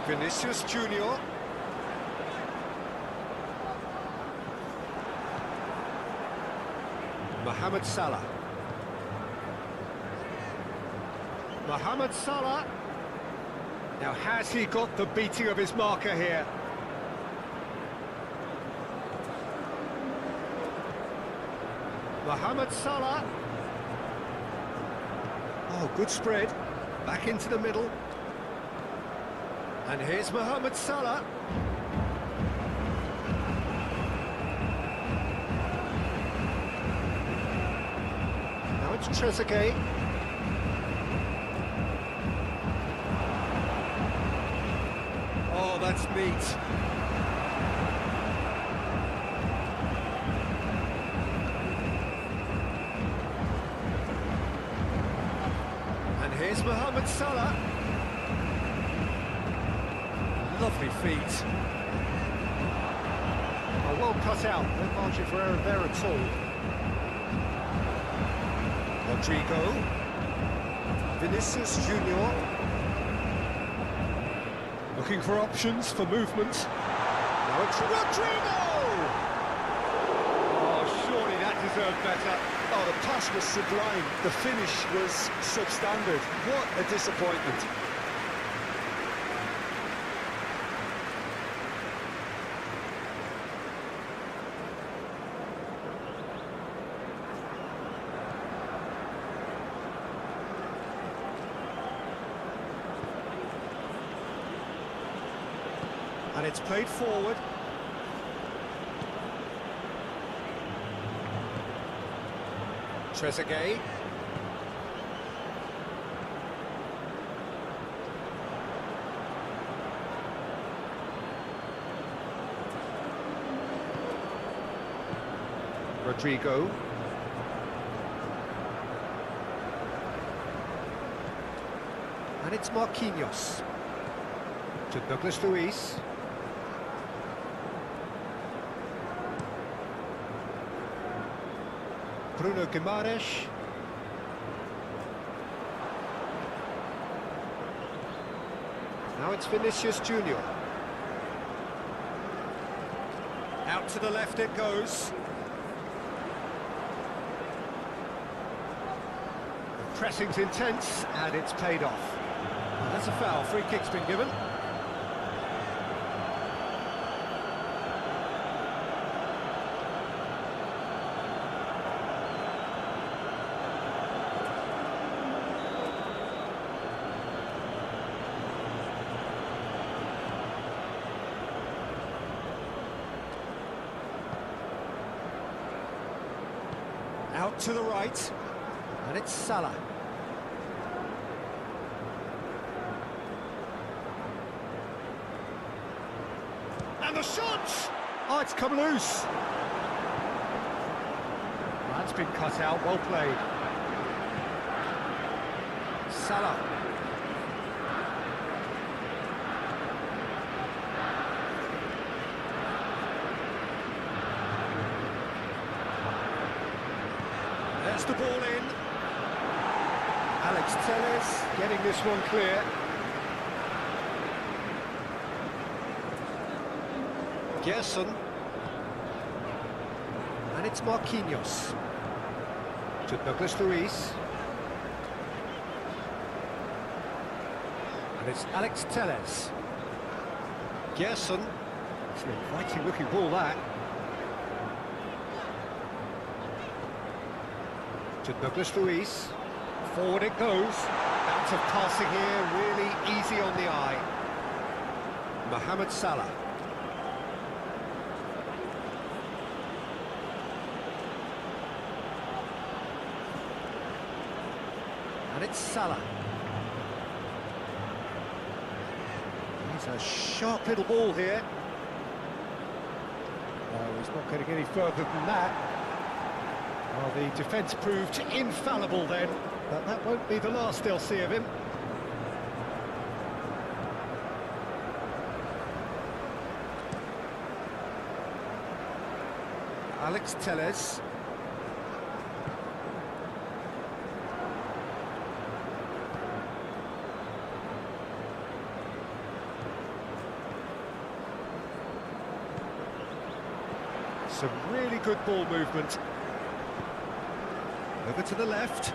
Vinicius Junior. Mohamed Salah. Mohamed Salah. Now, has he got the beating of his marker here? Mohamed Salah. Oh, good spread. Back into the middle. And here's Mohamed Salah. Now it's Trezeguet. Oh, that's neat. And here's Mohamed Salah. Lovely feet. Oh, well cut out. No margin for error there at all. Rodrigo. Vinicius Junior. Looking for options for movement. Now it's Rodrigo! Oh, surely that deserved better. Oh, the pass was sublime. The finish was substandard. What a disappointment. And it's played forward. Trezeguet. Rodrigo. And it's Marquinhos. To Douglas Luiz. Bruno Guimaraes. Now it's Vinicius Junior. Out to the left it goes. The pressing's intense and it's paid off. Well, that's a foul. Free kick's been given. Out to the right, and it's Salah. And the shot! Oh, it's come loose. That's been cut out, well played. Salah. There's the ball in. Alex Telles getting this one clear. Gerson. And it's Marquinhos. To Douglas Luiz. And it's Alex Telles. Gerson. It's an inviting looking ball, that. To Douglas Luiz. Forward it goes. Bounce of passing here, really easy on the eye. Mohamed Salah. And it's Salah. It's a sharp little ball here. No, he's not getting any further than that. Well, the defence proved infallible then, but that won't be the last they'll see of him. Alex Telles. Some really good ball movement. Over to the left.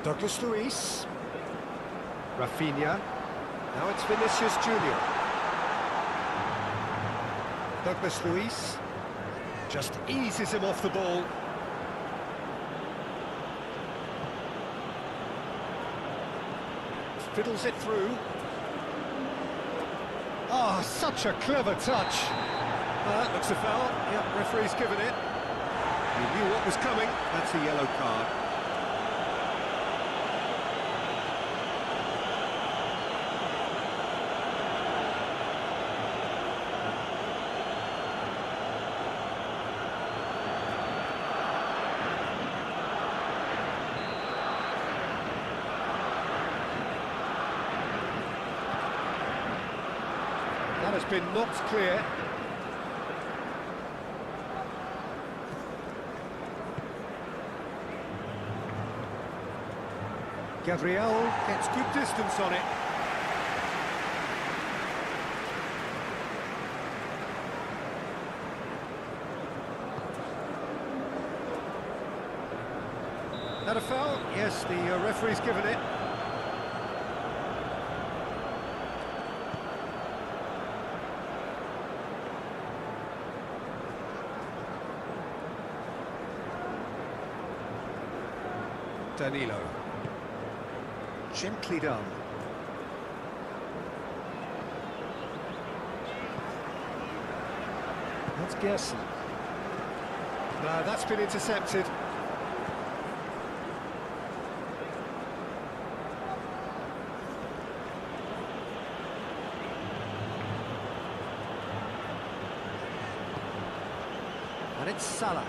Douglas Luiz. Rafinha. Now it's Vinicius Junior. Douglas Luiz just eases him off the ball. Fiddles it through. Oh, such a clever touch. That looks a foul. Yep, referee's given it. He knew what was coming. That's a yellow card. That has been knocked clear. Gabriel gets good distance on it. That a foul? Yes, the referee's given it. Danilo. Gently done. That's Gerson. No, that's been intercepted. And it's Salah.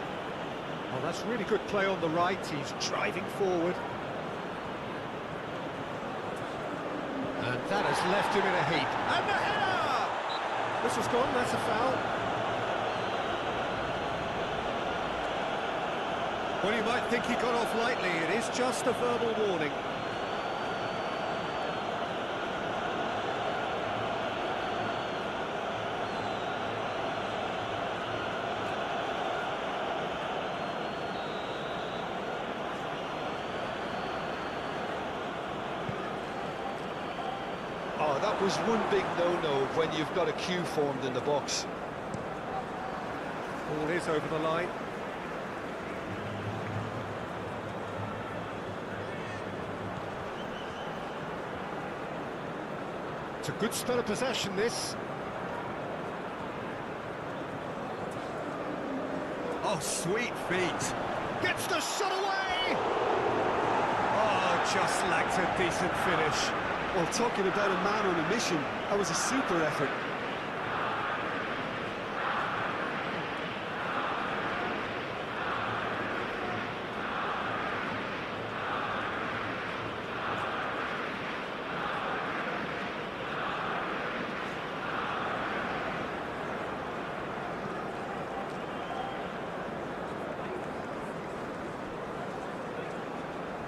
Oh, that's really good play on the right. He's driving forward. And that has left him in a heap. And the header! This was gone, that's a foul. Well, you might think he got off lightly. It is just a verbal warning. Oh, that was one big no-no when you've got a queue formed in the box. Ball is over the line. It's a good spell of possession, this. Oh, sweet feet. Gets the shot away! Oh, just lacked a decent finish. Well, talking about a man on a mission, that was a super effort.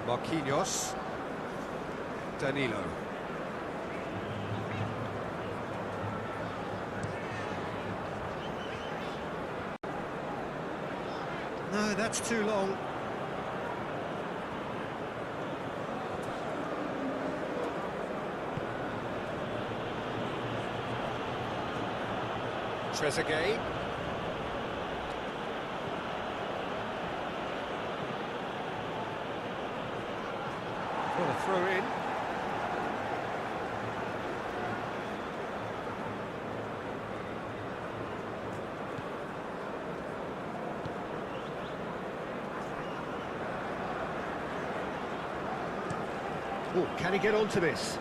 Marquinhos. Danilo. No, that's too long. Trezeguet. For the throw in. Oh, can he get onto this?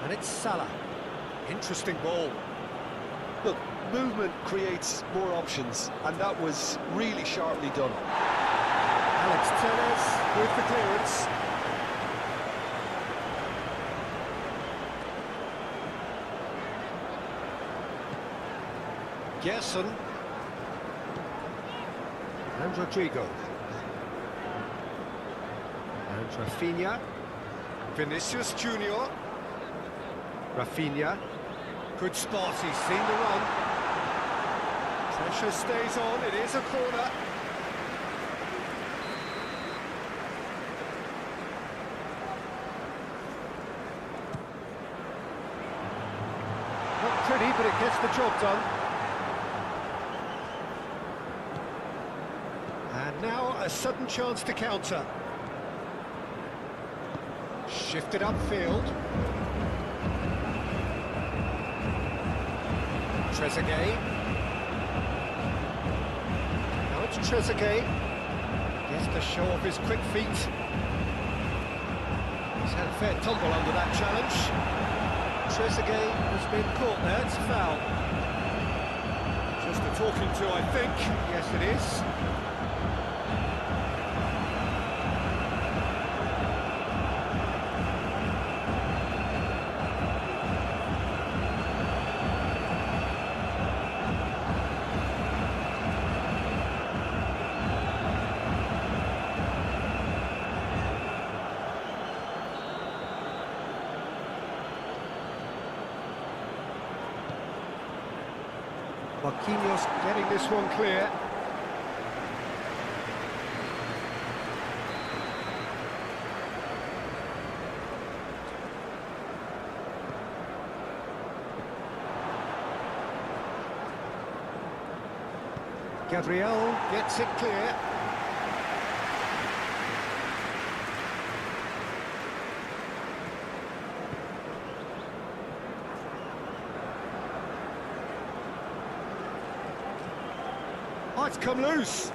And it's Salah. Interesting ball. Look, movement creates more options, and that was really sharply done. Alex Tellez with the clearance. Gerson. And Rodrigo. And Rafinha. Vinicius Junior. Rafinha. Good spot, he's seen the run. Pressure stays on, it is a corner. Not pretty, but it gets the job done. And now a sudden chance to counter. Shifted upfield. Trezeguet. Now it's Trezeguet. Gets to show off his quick feet. He's had a fair tumble under that challenge. Trezeguet has been caught there, it's a foul. Just a talking to, I think. Yes, it is. Marquinhos getting this one clear. Gabriel gets it clear. Oh, it's come loose.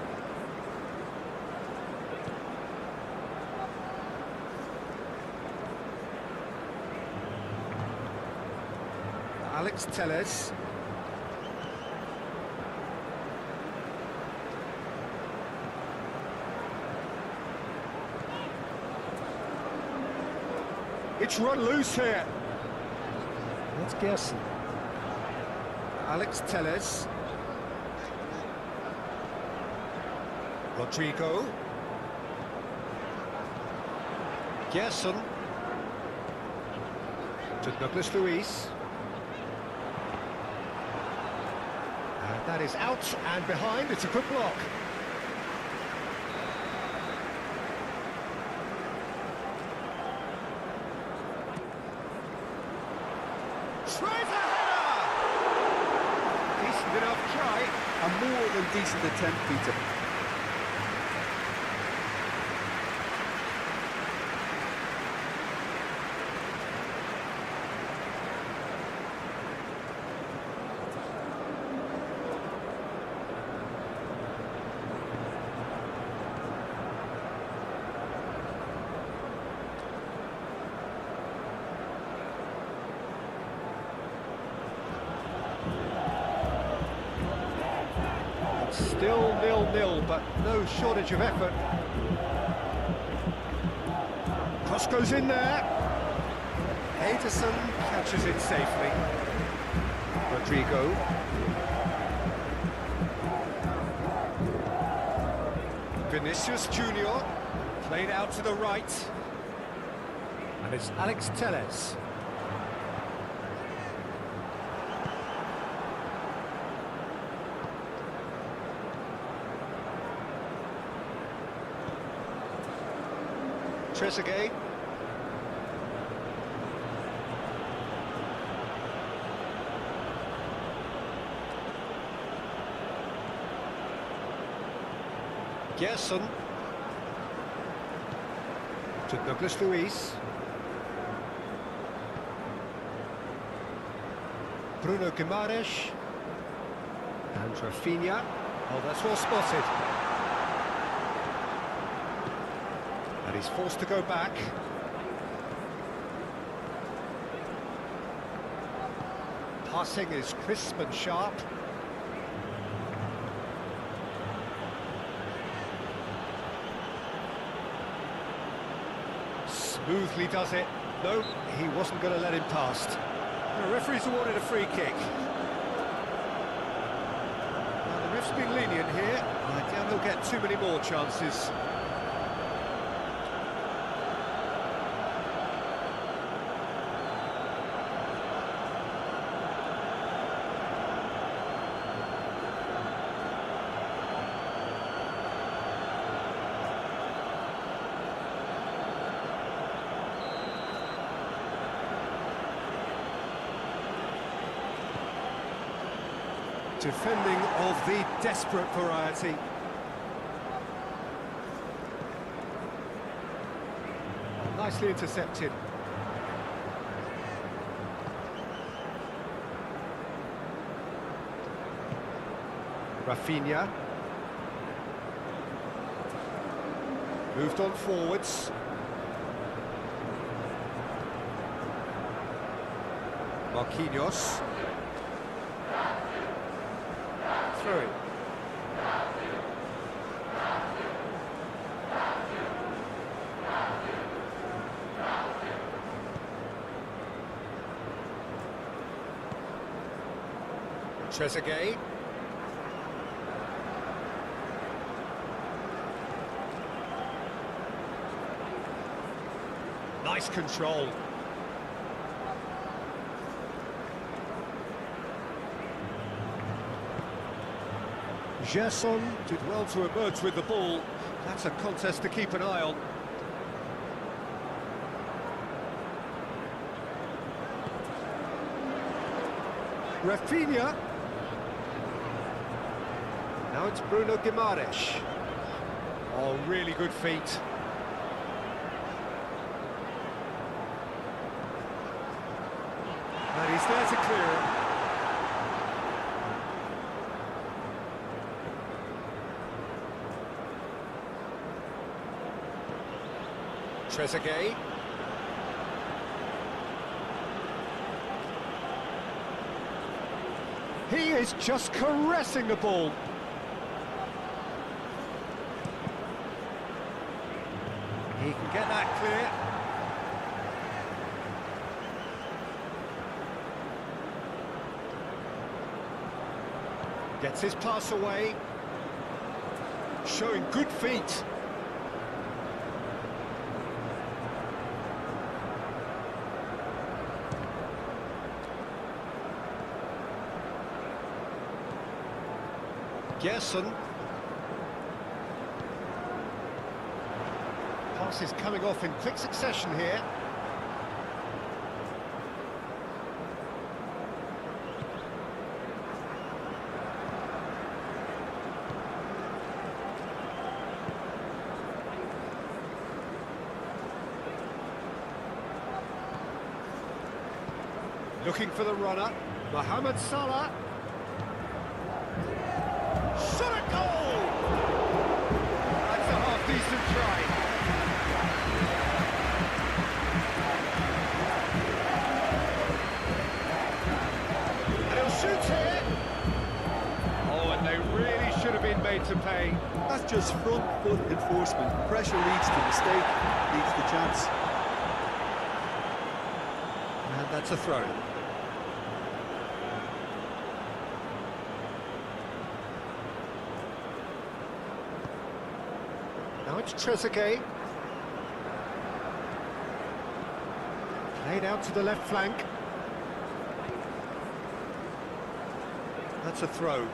Alex Tellez. It's run loose here. That's Gerson. Alex Tellez. Rodrigo. Gerson. To Douglas Luiz. And that is out and behind. It's a good block. Tries a header! Decent enough try. A more than decent attempt, Peter. Still 0-0, but no shortage of effort. Cross goes in there. Henderson catches it safely. Rodrigo. Vinicius Junior. Played out to the right. And it's Alex Tellez. Trezeguet. Gerson. To Douglas Luiz. Bruno Guimaraes. And Rafinha. Oh, that's well spotted. And he's forced to go back. Passing is crisp and sharp. Smoothly does it. No, he wasn't going to let him past. The referee's awarded a free kick. Now, the ref's been lenient here. I doubt he'll get too many more chances. Defending of the desperate variety. Oh, nicely intercepted. Rafinha. Moved on forwards. Marquinhos. Through it. Trezeguet. Nice control. Gerson did well to emerge with the ball. That's a contest to keep an eye on. Rafinha. Now it's Bruno Guimaraes. Oh, really good feet. And he's there to clear it. Trezeguet. He is just caressing the ball. He can get that clear. Gets his pass away. Showing good feet. Gerson. Pass is coming off in quick succession here. Looking for the runner, Mohamed Salah. Shot a goal! That's a half-decent try. And he'll shoot here. Oh, and they really should have been made to pay. That's just front foot enforcement. Pressure leads to mistake, leads to chance. And that's a throw. Now it's Trezeguet. Played out to the left flank. That's a throw.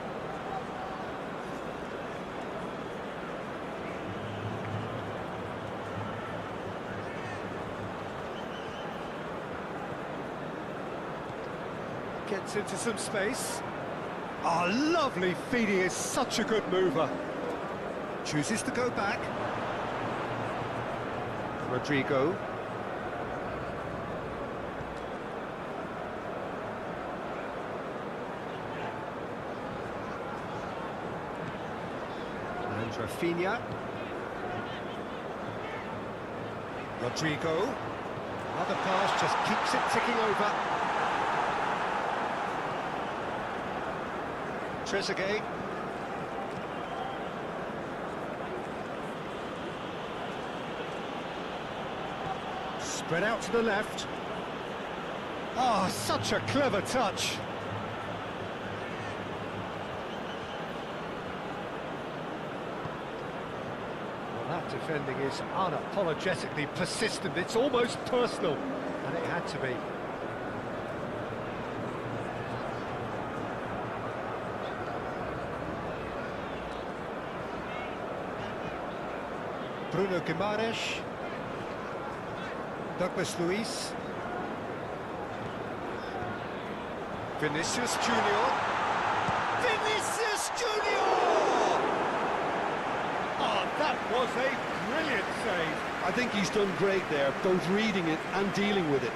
Gets into some space. Oh, lovely feed. He is such a good mover. Chooses to go back. Rodrigo. And Rafinha. Rodrigo. Another pass, just keeps it ticking over. Trezeguet. Spread out to the left. Oh, such a clever touch. Well, that defending is unapologetically persistent. It's almost personal, and it had to be. Bruno Guimaraes. Douglas Luiz. Vinicius Junior. Vinicius Junior! Oh, that was a brilliant save. I think he's done great there, both reading it and dealing with it.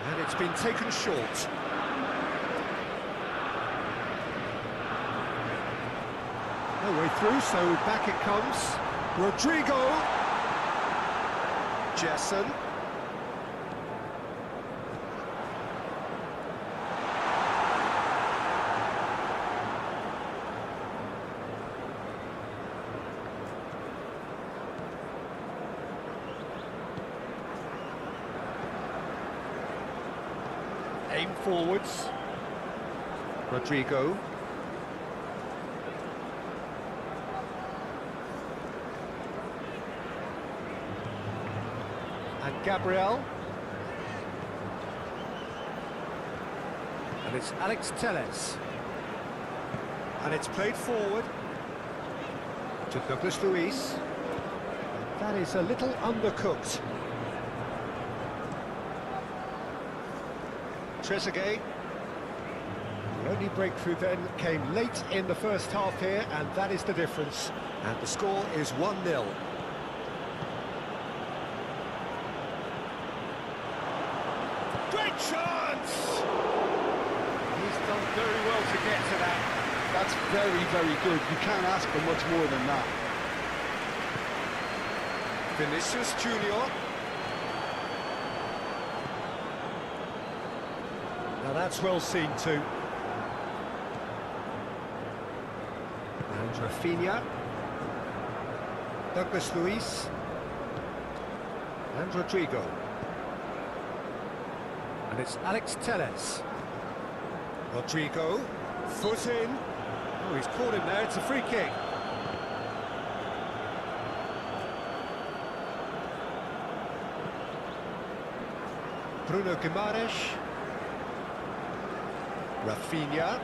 And it's been taken short. No way through, so back it comes. Rodrigo. Jesson. Aim forwards. Rodrigo. And Gabriel. And it's Alex Telles. And it's played forward to Douglas Luiz. That is a little undercooked. Trezeguet. The only breakthrough then came late in the first half here, and that is the difference. And the score is 1-0. Great chance! He's done very well to get to that. That's very, very good. You can't ask for much more than that. Vinicius Junior. Now that's well seen too. And Rafinha. Douglas Luiz. And Rodrigo. And it's Alex Telles. Rodrigo. Foot in. Oh, he's caught him there. It's a free kick. Bruno Guimaraes. Rafinha.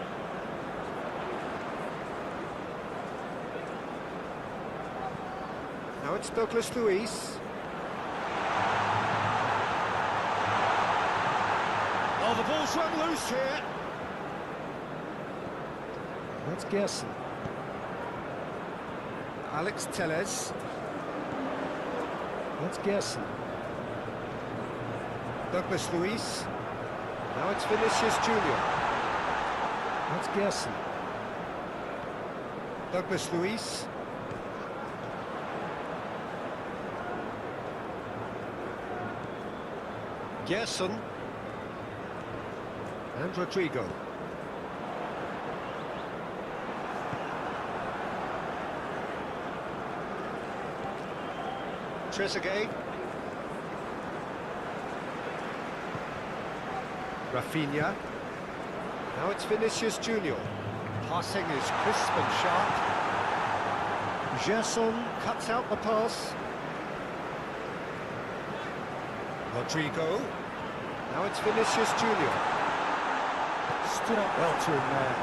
Now it's Douglas Luiz. Oh, the ball's run loose here. That's Gerson. Alex Telles. That's Gerson. Douglas Luiz. Now it's Vinicius Junior. That's Gerson. Douglas Luiz. Gerson. And Rodrigo. Trezeguet. Rafinha. Now it's Vinicius Junior. Passing is crisp and sharp. Gerson cuts out the pass. Rodrigo. Now it's Vinicius Junior. Stood up well to him there.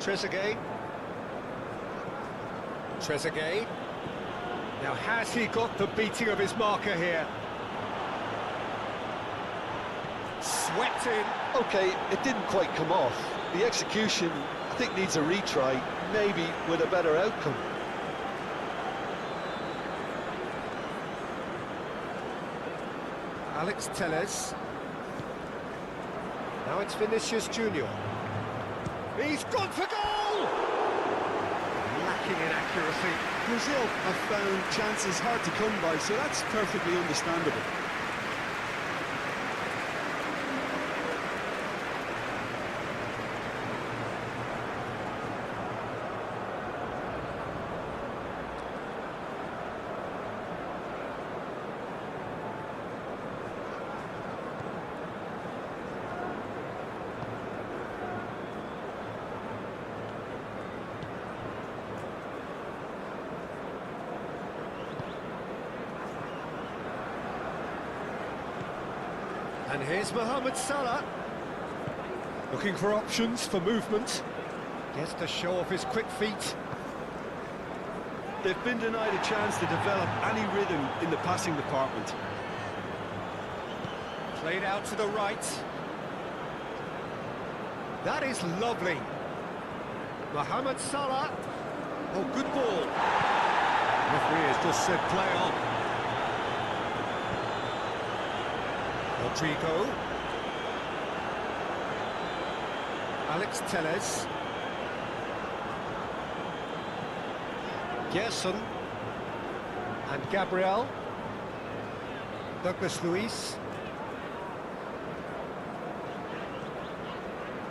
Trezeguet. Trezeguet. Now has he got the beating of his marker here? Swept in. Okay, it didn't quite come off. The execution, I think, needs a retry, maybe with a better outcome. Alex Telles. Now it's Vinicius Junior. He's gone for goal! Lacking in accuracy. Brazil have found chances hard to come by, so that's perfectly understandable. And here's Mohamed Salah. Looking for options for movement. Gets to show off his quick feet. They've been denied a chance to develop any rhythm in the passing department. Played out to the right. That is lovely. Mohamed Salah. Oh, good ball. Referee has just said play on. Rodrigo. Alex Telles. Gerson. And Gabriel. Douglas Luiz.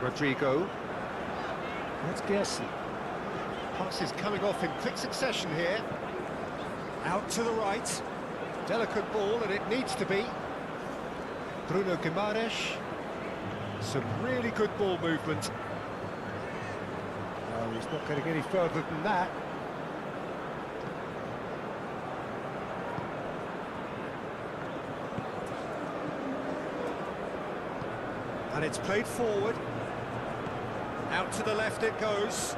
Rodrigo. That's Gerson. Passes coming off in quick succession here. Out to the right. Delicate ball, and it needs to be. Bruno Guimaraes. Some really good ball movement. Oh, he's not getting any further than that. And it's played forward. Out to the left it goes.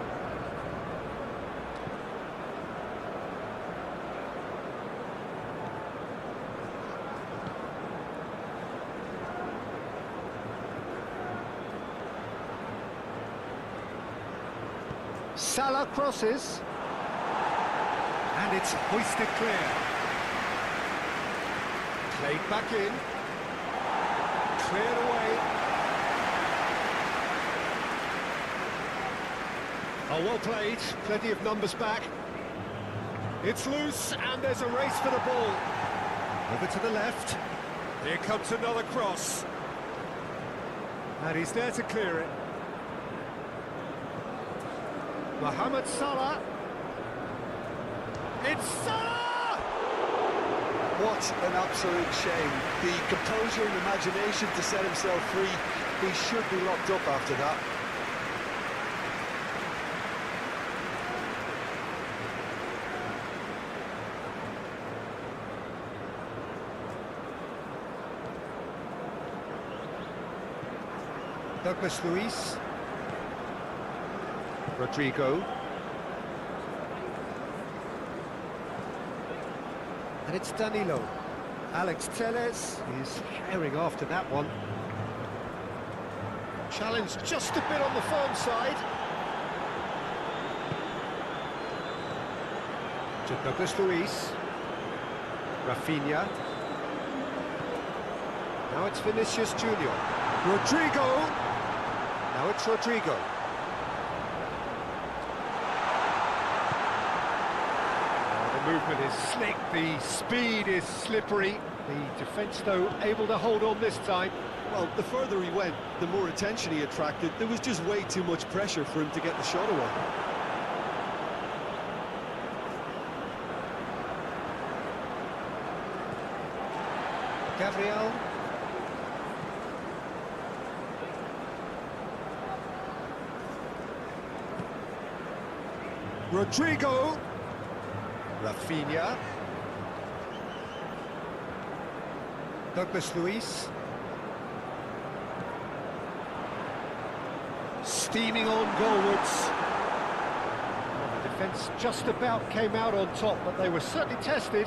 Salah crosses. And it's hoisted clear. Played back in. Cleared away. Oh, well played. Plenty of numbers back. It's loose, and there's a race for the ball. Over to the left. Here comes another cross. And he's there to clear it. Mohamed Salah. It's Salah! What an absolute shame. The composure and imagination to set himself free. He should be locked up after that. Douglas Luiz. Rodrigo. And it's Danilo. Alex Telles is herring after that one. Challenge just a bit on the firm side. To Douglas Luiz. Rafinha. Now it's Vinicius Junior. Rodrigo. Now it's Rodrigo. The movement is slick, the speed is slippery. The defence, though, able to hold on this time. Well, the further he went, the more attention he attracted. There was just way too much pressure for him to get the shot away. Gabriel. Rodrigo. Rafinha. Douglas Luiz. Steaming on goalwards. Well, the defence just about came out on top, but they were certainly tested.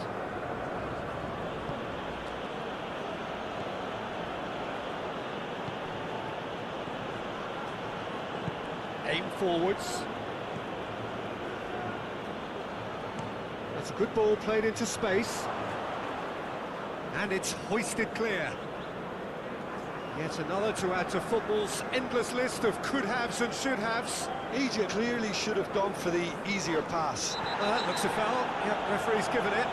Aim forwards. That's a good ball played into space. And it's hoisted clear. Yet another to add to football's endless list of could-haves and should-haves. Egypt clearly should have gone for the easier pass. That looks a foul. Yep, referee's given it.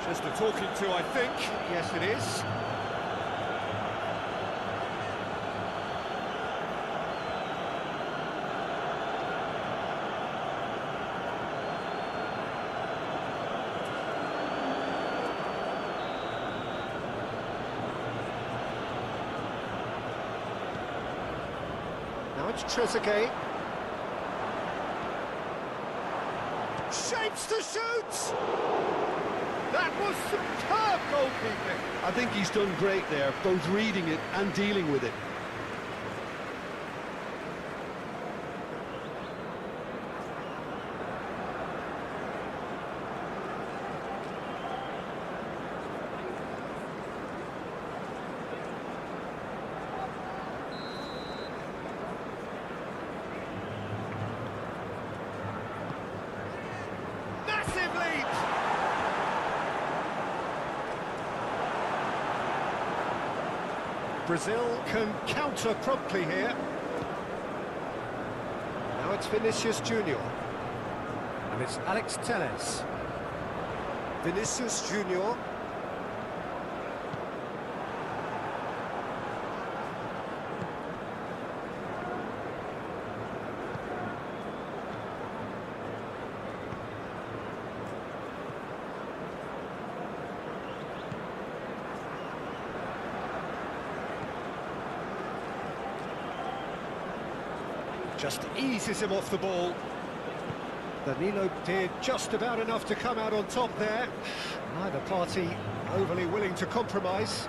Just a talking to, I think. Yes, it is. Now it's Trezeguet. Shapes to shoot! That was superb goalkeeping. I think he's done great there, both reading it and dealing with it. Massive lead! Brazil can counter promptly here. Now it's Vinicius Junior. And it's Alex Telles. Vinicius Junior. Just eases him off the ball. Danilo did just about enough to come out on top there. Neither party overly willing to compromise.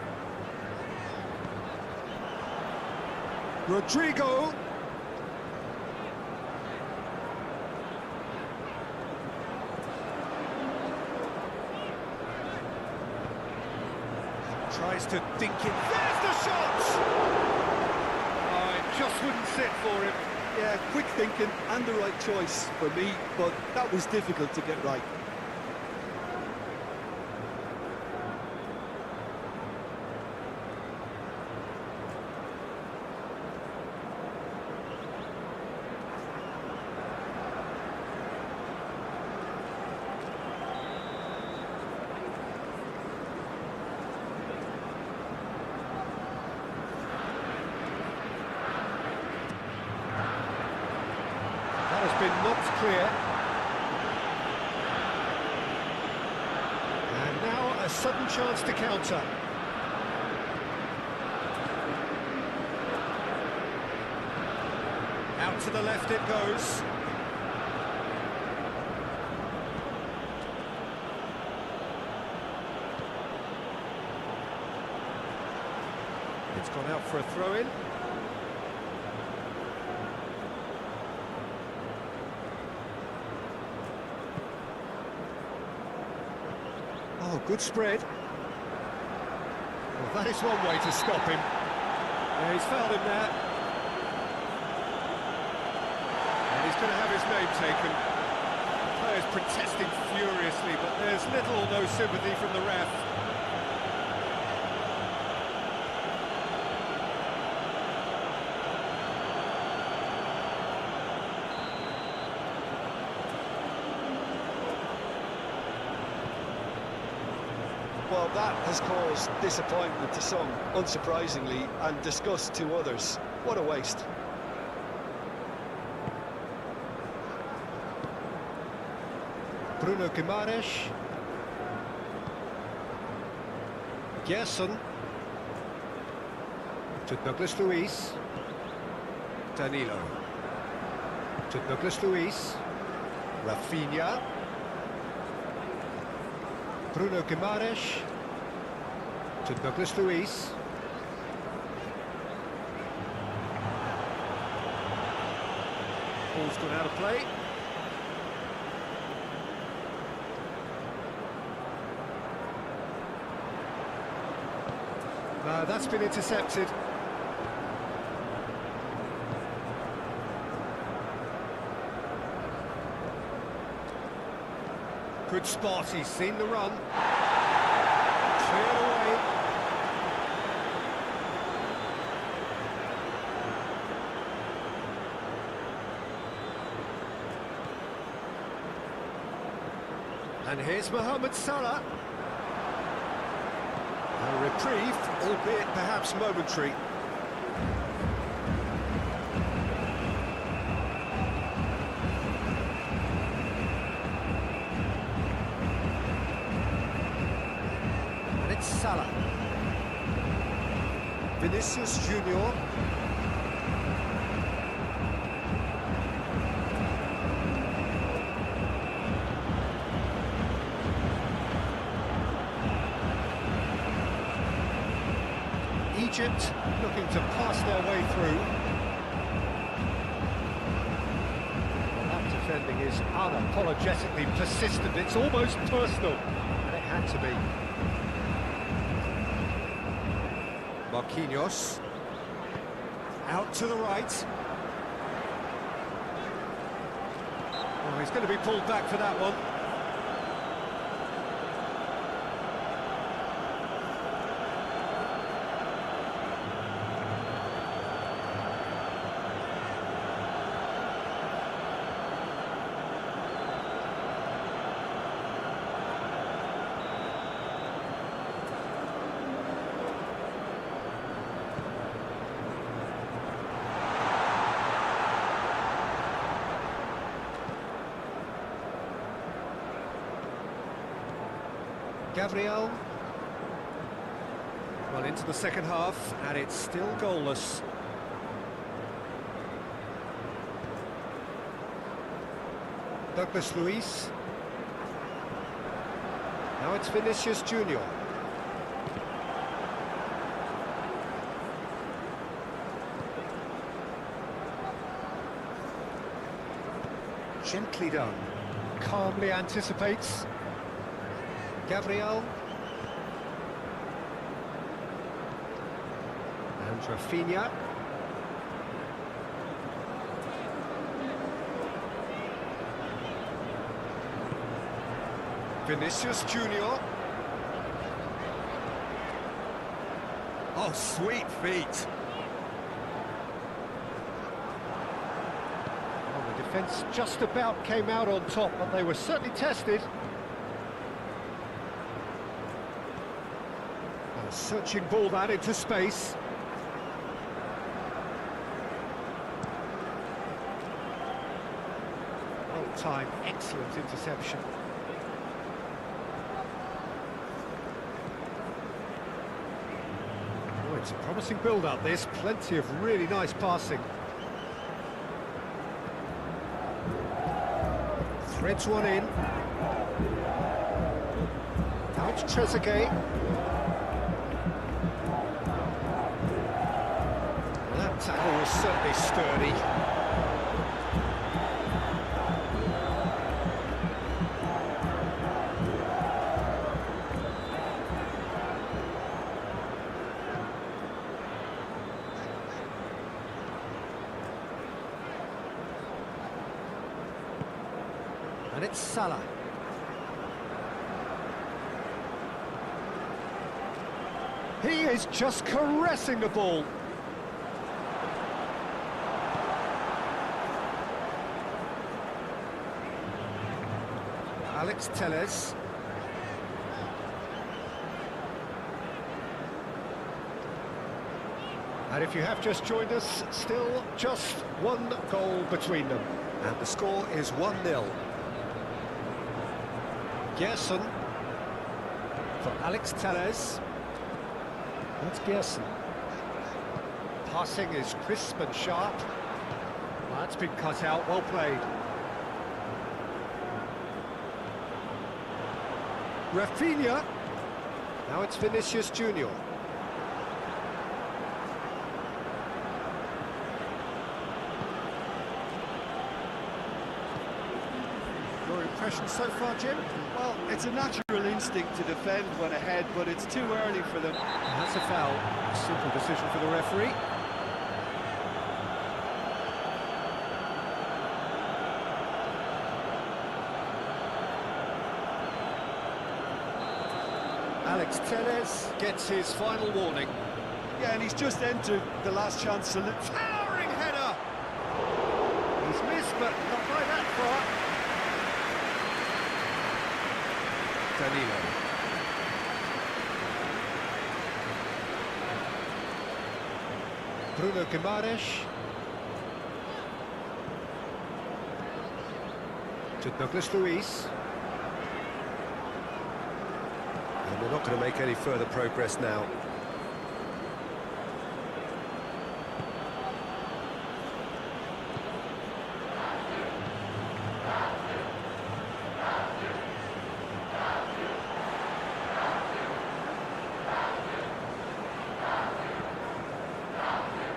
Rodrigo. Tries to dink it. There's the shot! Oh, it just wouldn't sit for him. Yeah, quick thinking and the right choice for me, but that was difficult to get right. Has been knocked clear. And now a sudden chance to counter. Out to the left it goes. It's gone out for a throw-in. Oh, good spread. Well, that is one way to stop him. Yeah, he's fouled him there. And he's going to have his name taken. The players protesting furiously, but there's little or no sympathy from the ref. Well, that has caused disappointment to some, unsurprisingly, and disgust to others. What a waste. Bruno Guimaraes. Gerson. To Douglas Luiz. Danilo. To Douglas Luiz. Rafinha. Bruno Guimaraes to Douglas Luiz. Ball's gone out of play. No, that's been intercepted. Good spot, he's seen the run. Cleared away. And here's Mohamed Salah. A reprieve, albeit perhaps momentary. And it's Salah. Vinicius Junior. Egypt looking to pass their way through. Well, that defending is unapologetically persistent. It's almost personal, and it had to be. Marquinhos. Out to the right. Oh, he's going to be pulled back for that one. Gabriel. Well, into the second half, and it's still goalless. Douglas Luiz. Now it's Vinicius Junior. Gently done. Calmly anticipates. Gabriel. And Rafinha. Vinicius Junior. Oh, sweet feet. Well, the defence just about came out on top, but they were certainly tested. Searching ball that into space. Well timed, excellent interception. Oh, it's a promising build-up this, plenty of really nice passing. Threads one in. Now it's Trezeguet. That tackle was certainly sturdy. And it's Salah. He is just caressing the ball. Alex Telles. And if you have just joined us, still just one goal between them. And the score is 1-0. Gerson for Alex Telles. That's Gerson. Passing is crisp and sharp. Well, that's been cut out, well played. Rafinha. Now it's Vinicius Junior. Your impression so far, Jim? Well, it's a natural instinct to defend when ahead, but it's too early for them. And that's a foul. Simple decision for the referee. Alex Tellez gets his final warning. Yeah, and he's just entered the last chance to... Towering header! He's missed, but not by that far. Danilo. Bruno Guimaraes. To Douglas Luiz. And they're not going to make any further progress now.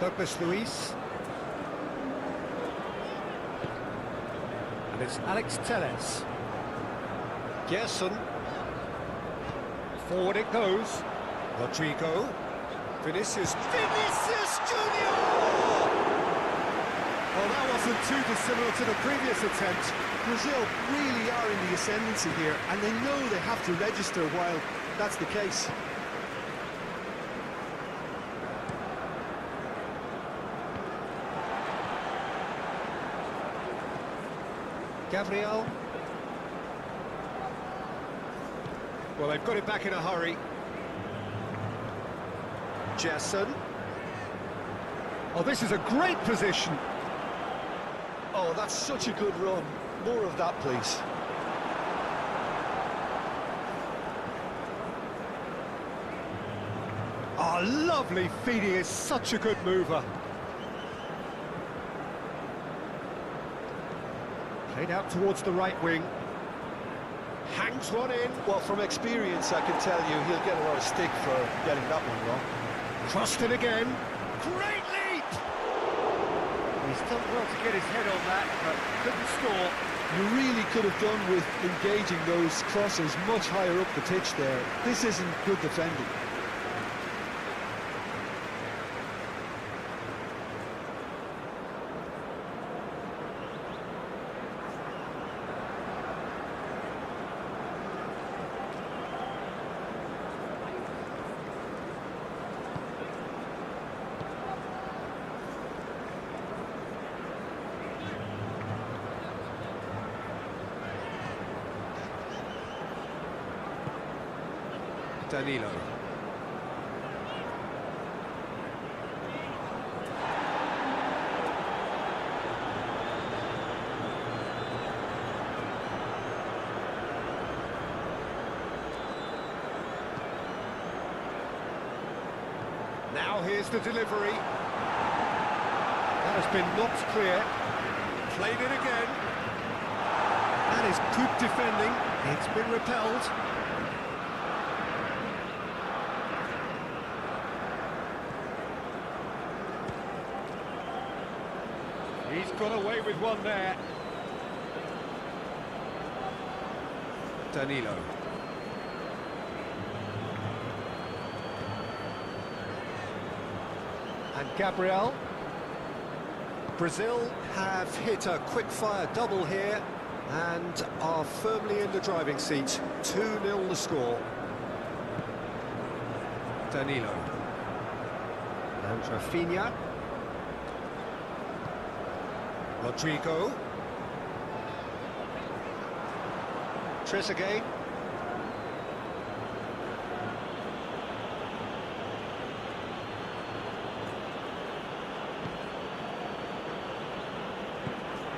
Douglas Luiz. And it's Alex Tellez. Gerson. Forward it goes. Rodrigo. Vinicius Junior! Well, that wasn't too dissimilar to the previous attempt. Brazil really are in the ascendancy here, and they know they have to register while that's the case. Gabriel. Well, they've got it back in a hurry. Jason. Oh, this is a great position. Oh, that's such a good run. More of that, please. Oh, lovely feed. He is such a good mover. Played out towards the right wing. Hangs one in. Well, from experience, I can tell you he'll get a lot of stick for getting that one wrong. Crossed it again. Great leap! He's done well to get his head on that, but couldn't score. You really could have done with engaging those crosses much higher up the pitch there. This isn't good defending. Danilo. Now here's the delivery. That has been knocked clear. Played it again. That is good defending. It's been repelled. He's got away with one there. Danilo. And Gabriel. Brazil have hit a quick-fire double here and are firmly in the driving seat. 2-0 the score. Danilo. And Rafinha. Rodrigo. Trezeguet.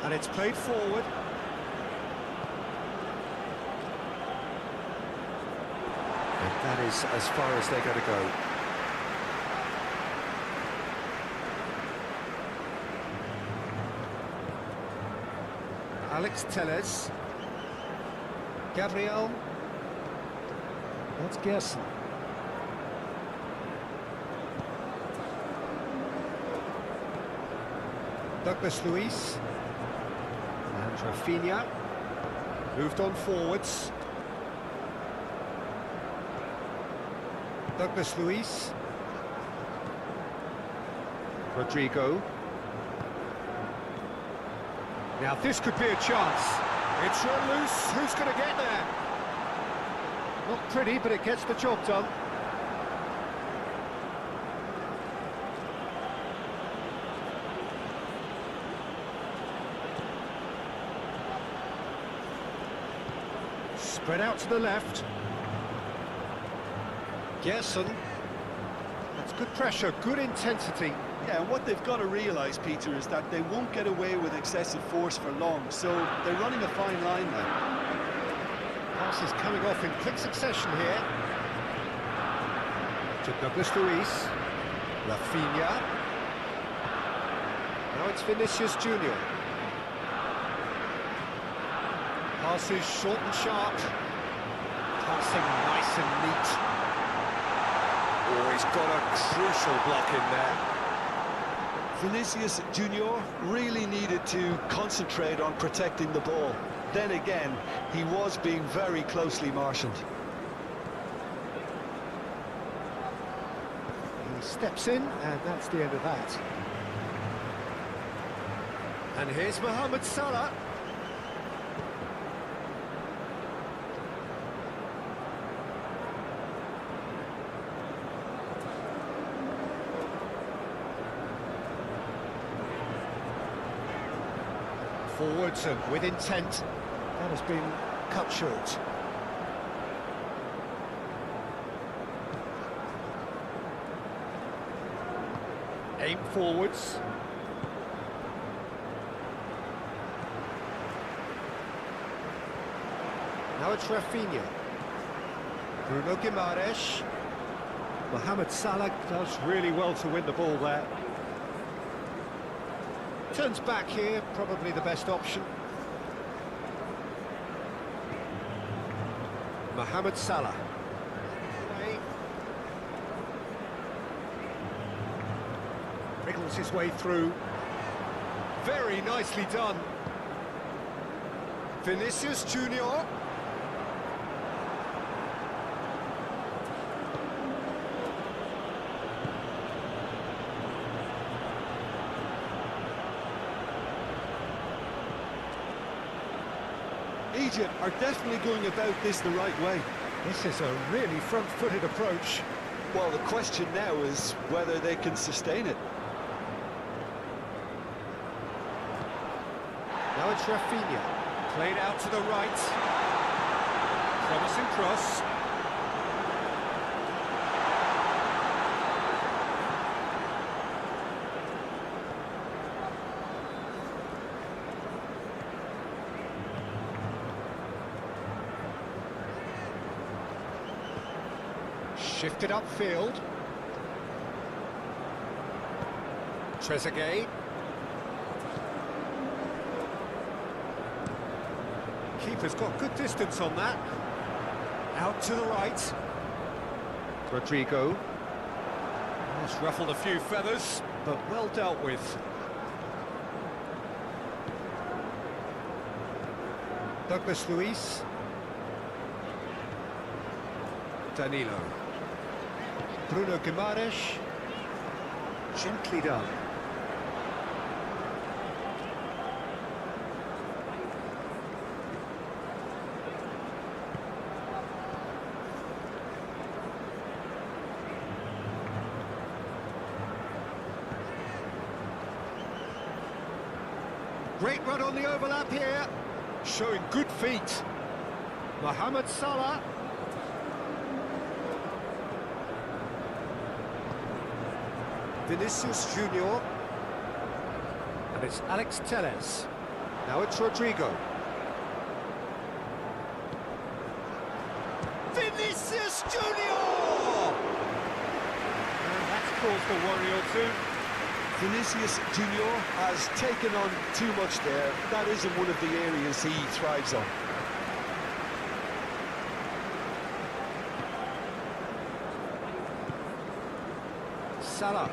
And it's played forward. And that is as far as they're going to go. Alex Tellez. Gabriel. That's Gerson. Douglas Luiz. And Rafinha. Moved on forwards. Douglas Luiz. Rodrigo. Now this could be a chance. It's run loose. Who's going to get there? Not pretty, but it gets the job done. Spread out to the left. Gerson. That's good pressure, good intensity. Yeah, and what they've got to realise, Peter, is that they won't get away with excessive force for long, so they're running a fine line now. Passes coming off in quick succession here. To Douglas Luiz. Rafinha. Now it's Vinicius Junior. Passes short and sharp. Passing nice and neat. Oh, he's got a crucial block in there. Vinicius Junior really needed to concentrate on protecting the ball. Then again, he was being very closely marshalled. He steps in, and that's the end of that. And here's Mohamed Salah. Forwards and with intent. That has been cut short. Aim forwards. Now it's Rafinha. Bruno Guimaraes. Mohamed Salah does really well to win the ball there. Turns back here, probably the best option. Mohamed Salah. Wriggles his way through. Very nicely done. Vinicius Junior. Egypt are definitely going about this the right way. This is a really front-footed approach. Well, the question now is whether they can sustain it. Now it's Rafinha. Played out to the right. Promising cross. Shifted upfield. Trezeguet. Keeper's got good distance on that. Out to the right. Rodrigo. It's ruffled a few feathers, but well dealt with. Douglas Luiz. Danilo. Bruno Guimaraes. Gently done. Great run on the overlap here. Showing good feet. Mohamed Salah. Vinicius Junior. And it's Alex Telles. Now it's Rodrigo. Vinicius Junior! And that's caused a worry or two. Vinicius Junior has taken on too much there. That isn't one of the areas he thrives on. Salah.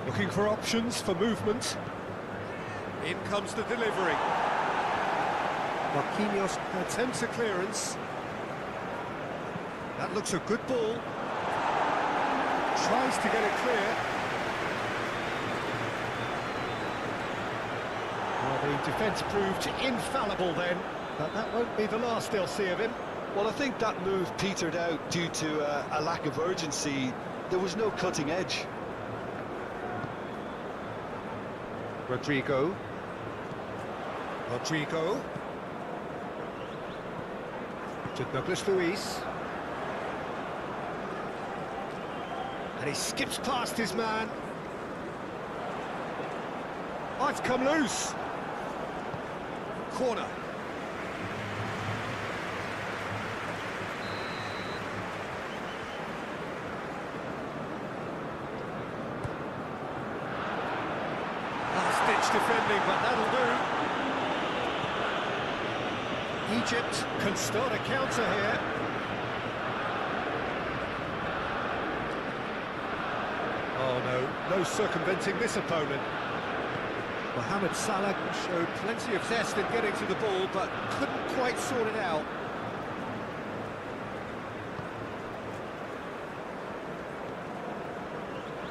Looking for options for movement. In comes the delivery. Marquinhos attempts a clearance. That looks a good ball. Tries to get it clear. Well, the defence proved infallible then, but that won't be the last they'll see of him. Well, I think that move petered out due to a lack of urgency. There was no cutting edge. Rodrigo. To Douglas Luiz. And he skips past his man. Oh, it's come loose. Corner. Last-ditch defending, but that'll do. Egypt can start a counter here. Oh no circumventing this opponent. Mohamed Salah showed plenty of zest in getting to the ball, but couldn't quite sort it out.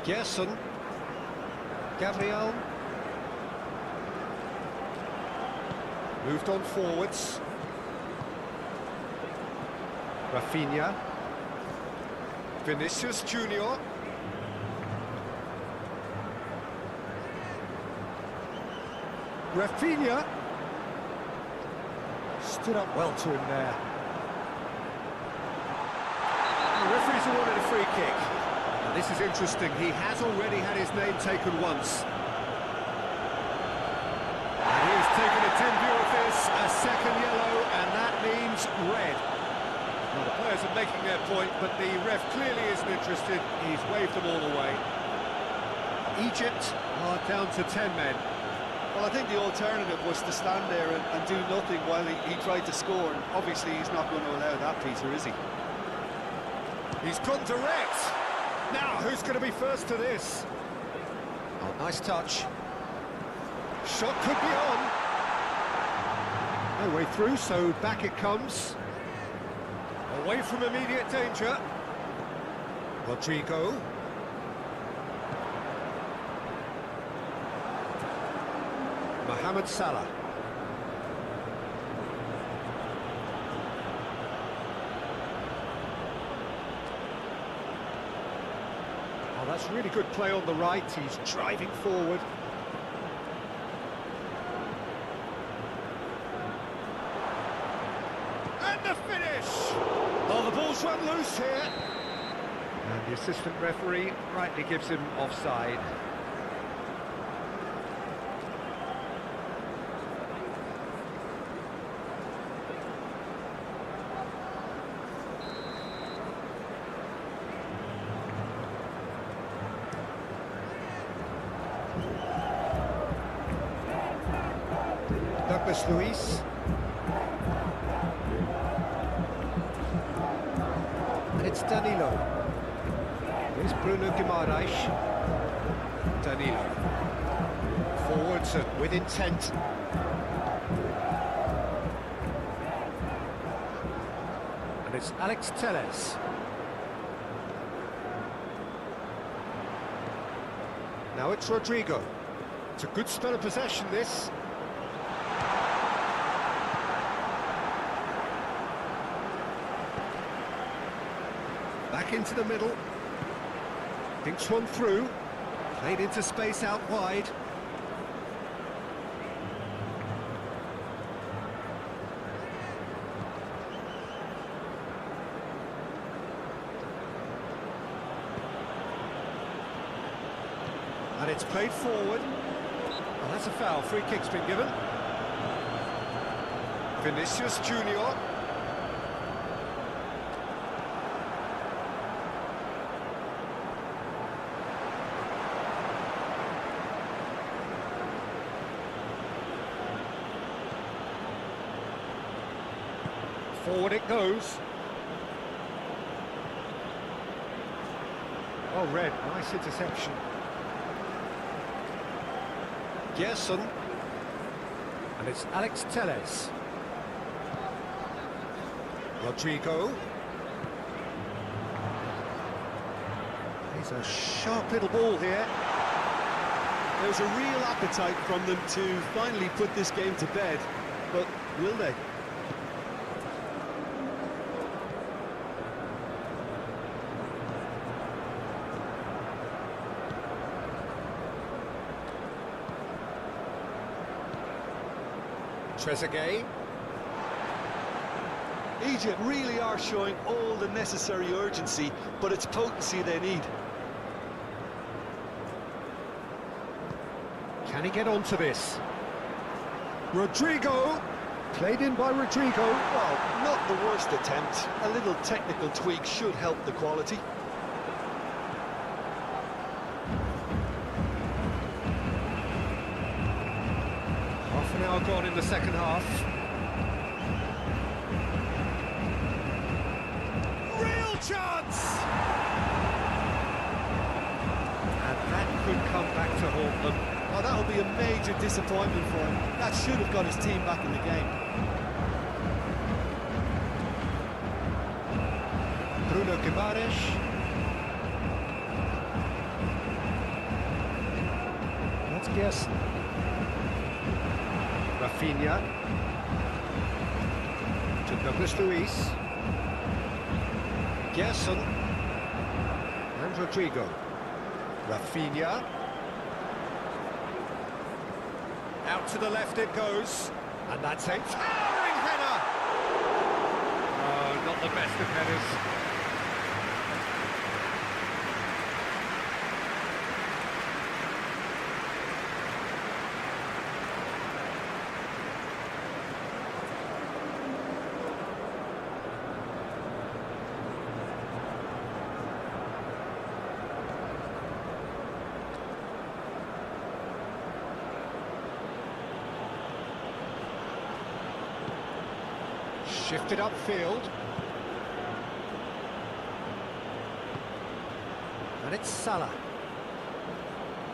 Gerson. Gabriel. Moved on forwards. Rafinha. Vinicius Junior. Rafinha stood up well to him there. The referee's awarded a free kick. Now, this is interesting. He has already had his name taken once. And he has taken a 10 view of this, a second yellow, and that means red. Well, the players are making their point, but the ref clearly isn't interested. He's waved them all away. Egypt are down to 10 men. Well, I think the alternative was to stand there and do nothing while he tried to score. And obviously, he's not going to allow that, Peter, is he? He's gone direct. Now, who's going to be first to this? Oh, nice touch. Shot could be on. No way through, so back it comes. Away from immediate danger. Rodrigo. Mohamed Salah. Oh, that's really good play on the right. He's driving forward. And the finish! Oh, the ball's run loose here. And the assistant referee rightly gives him offside. Douglas Luiz. And it's Danilo. There's Bruno Guimaraes. Danilo. Forwards and with intent. And it's Alex Telles. Now it's Rodrigo. It's a good spell of possession, this. Back into the middle. Thinks one through. Played into space out wide. And it's played forward. Well, that's a foul. Free kick's been given. Vinicius Junior. Forward it goes. Well read, nice interception. Gerson. And it's Alex Telles. Rodrigo. He's a sharp little ball here. There's a real appetite from them to finally put this game to bed, but will they? Trezeguet. Egypt really are showing all the necessary urgency, but it's potency they need. Can he get onto this? Rodrigo! Played in by Rodrigo. Well, not the worst attempt. A little technical tweak should help the quality. Half an hour gone in the second half. Real chance! And that could come back to haunt them. Oh, that'll be a major disappointment for him. That should have got his team back in the game. Bruno Guimaraes. That's Gerson. Rafinha. To Douglas Luiz. Gerson. And Rodrigo. Rafinha. Out to the left it goes. And that's a towering header! Oh, not the best of headers. Shifted upfield. And it's Salah.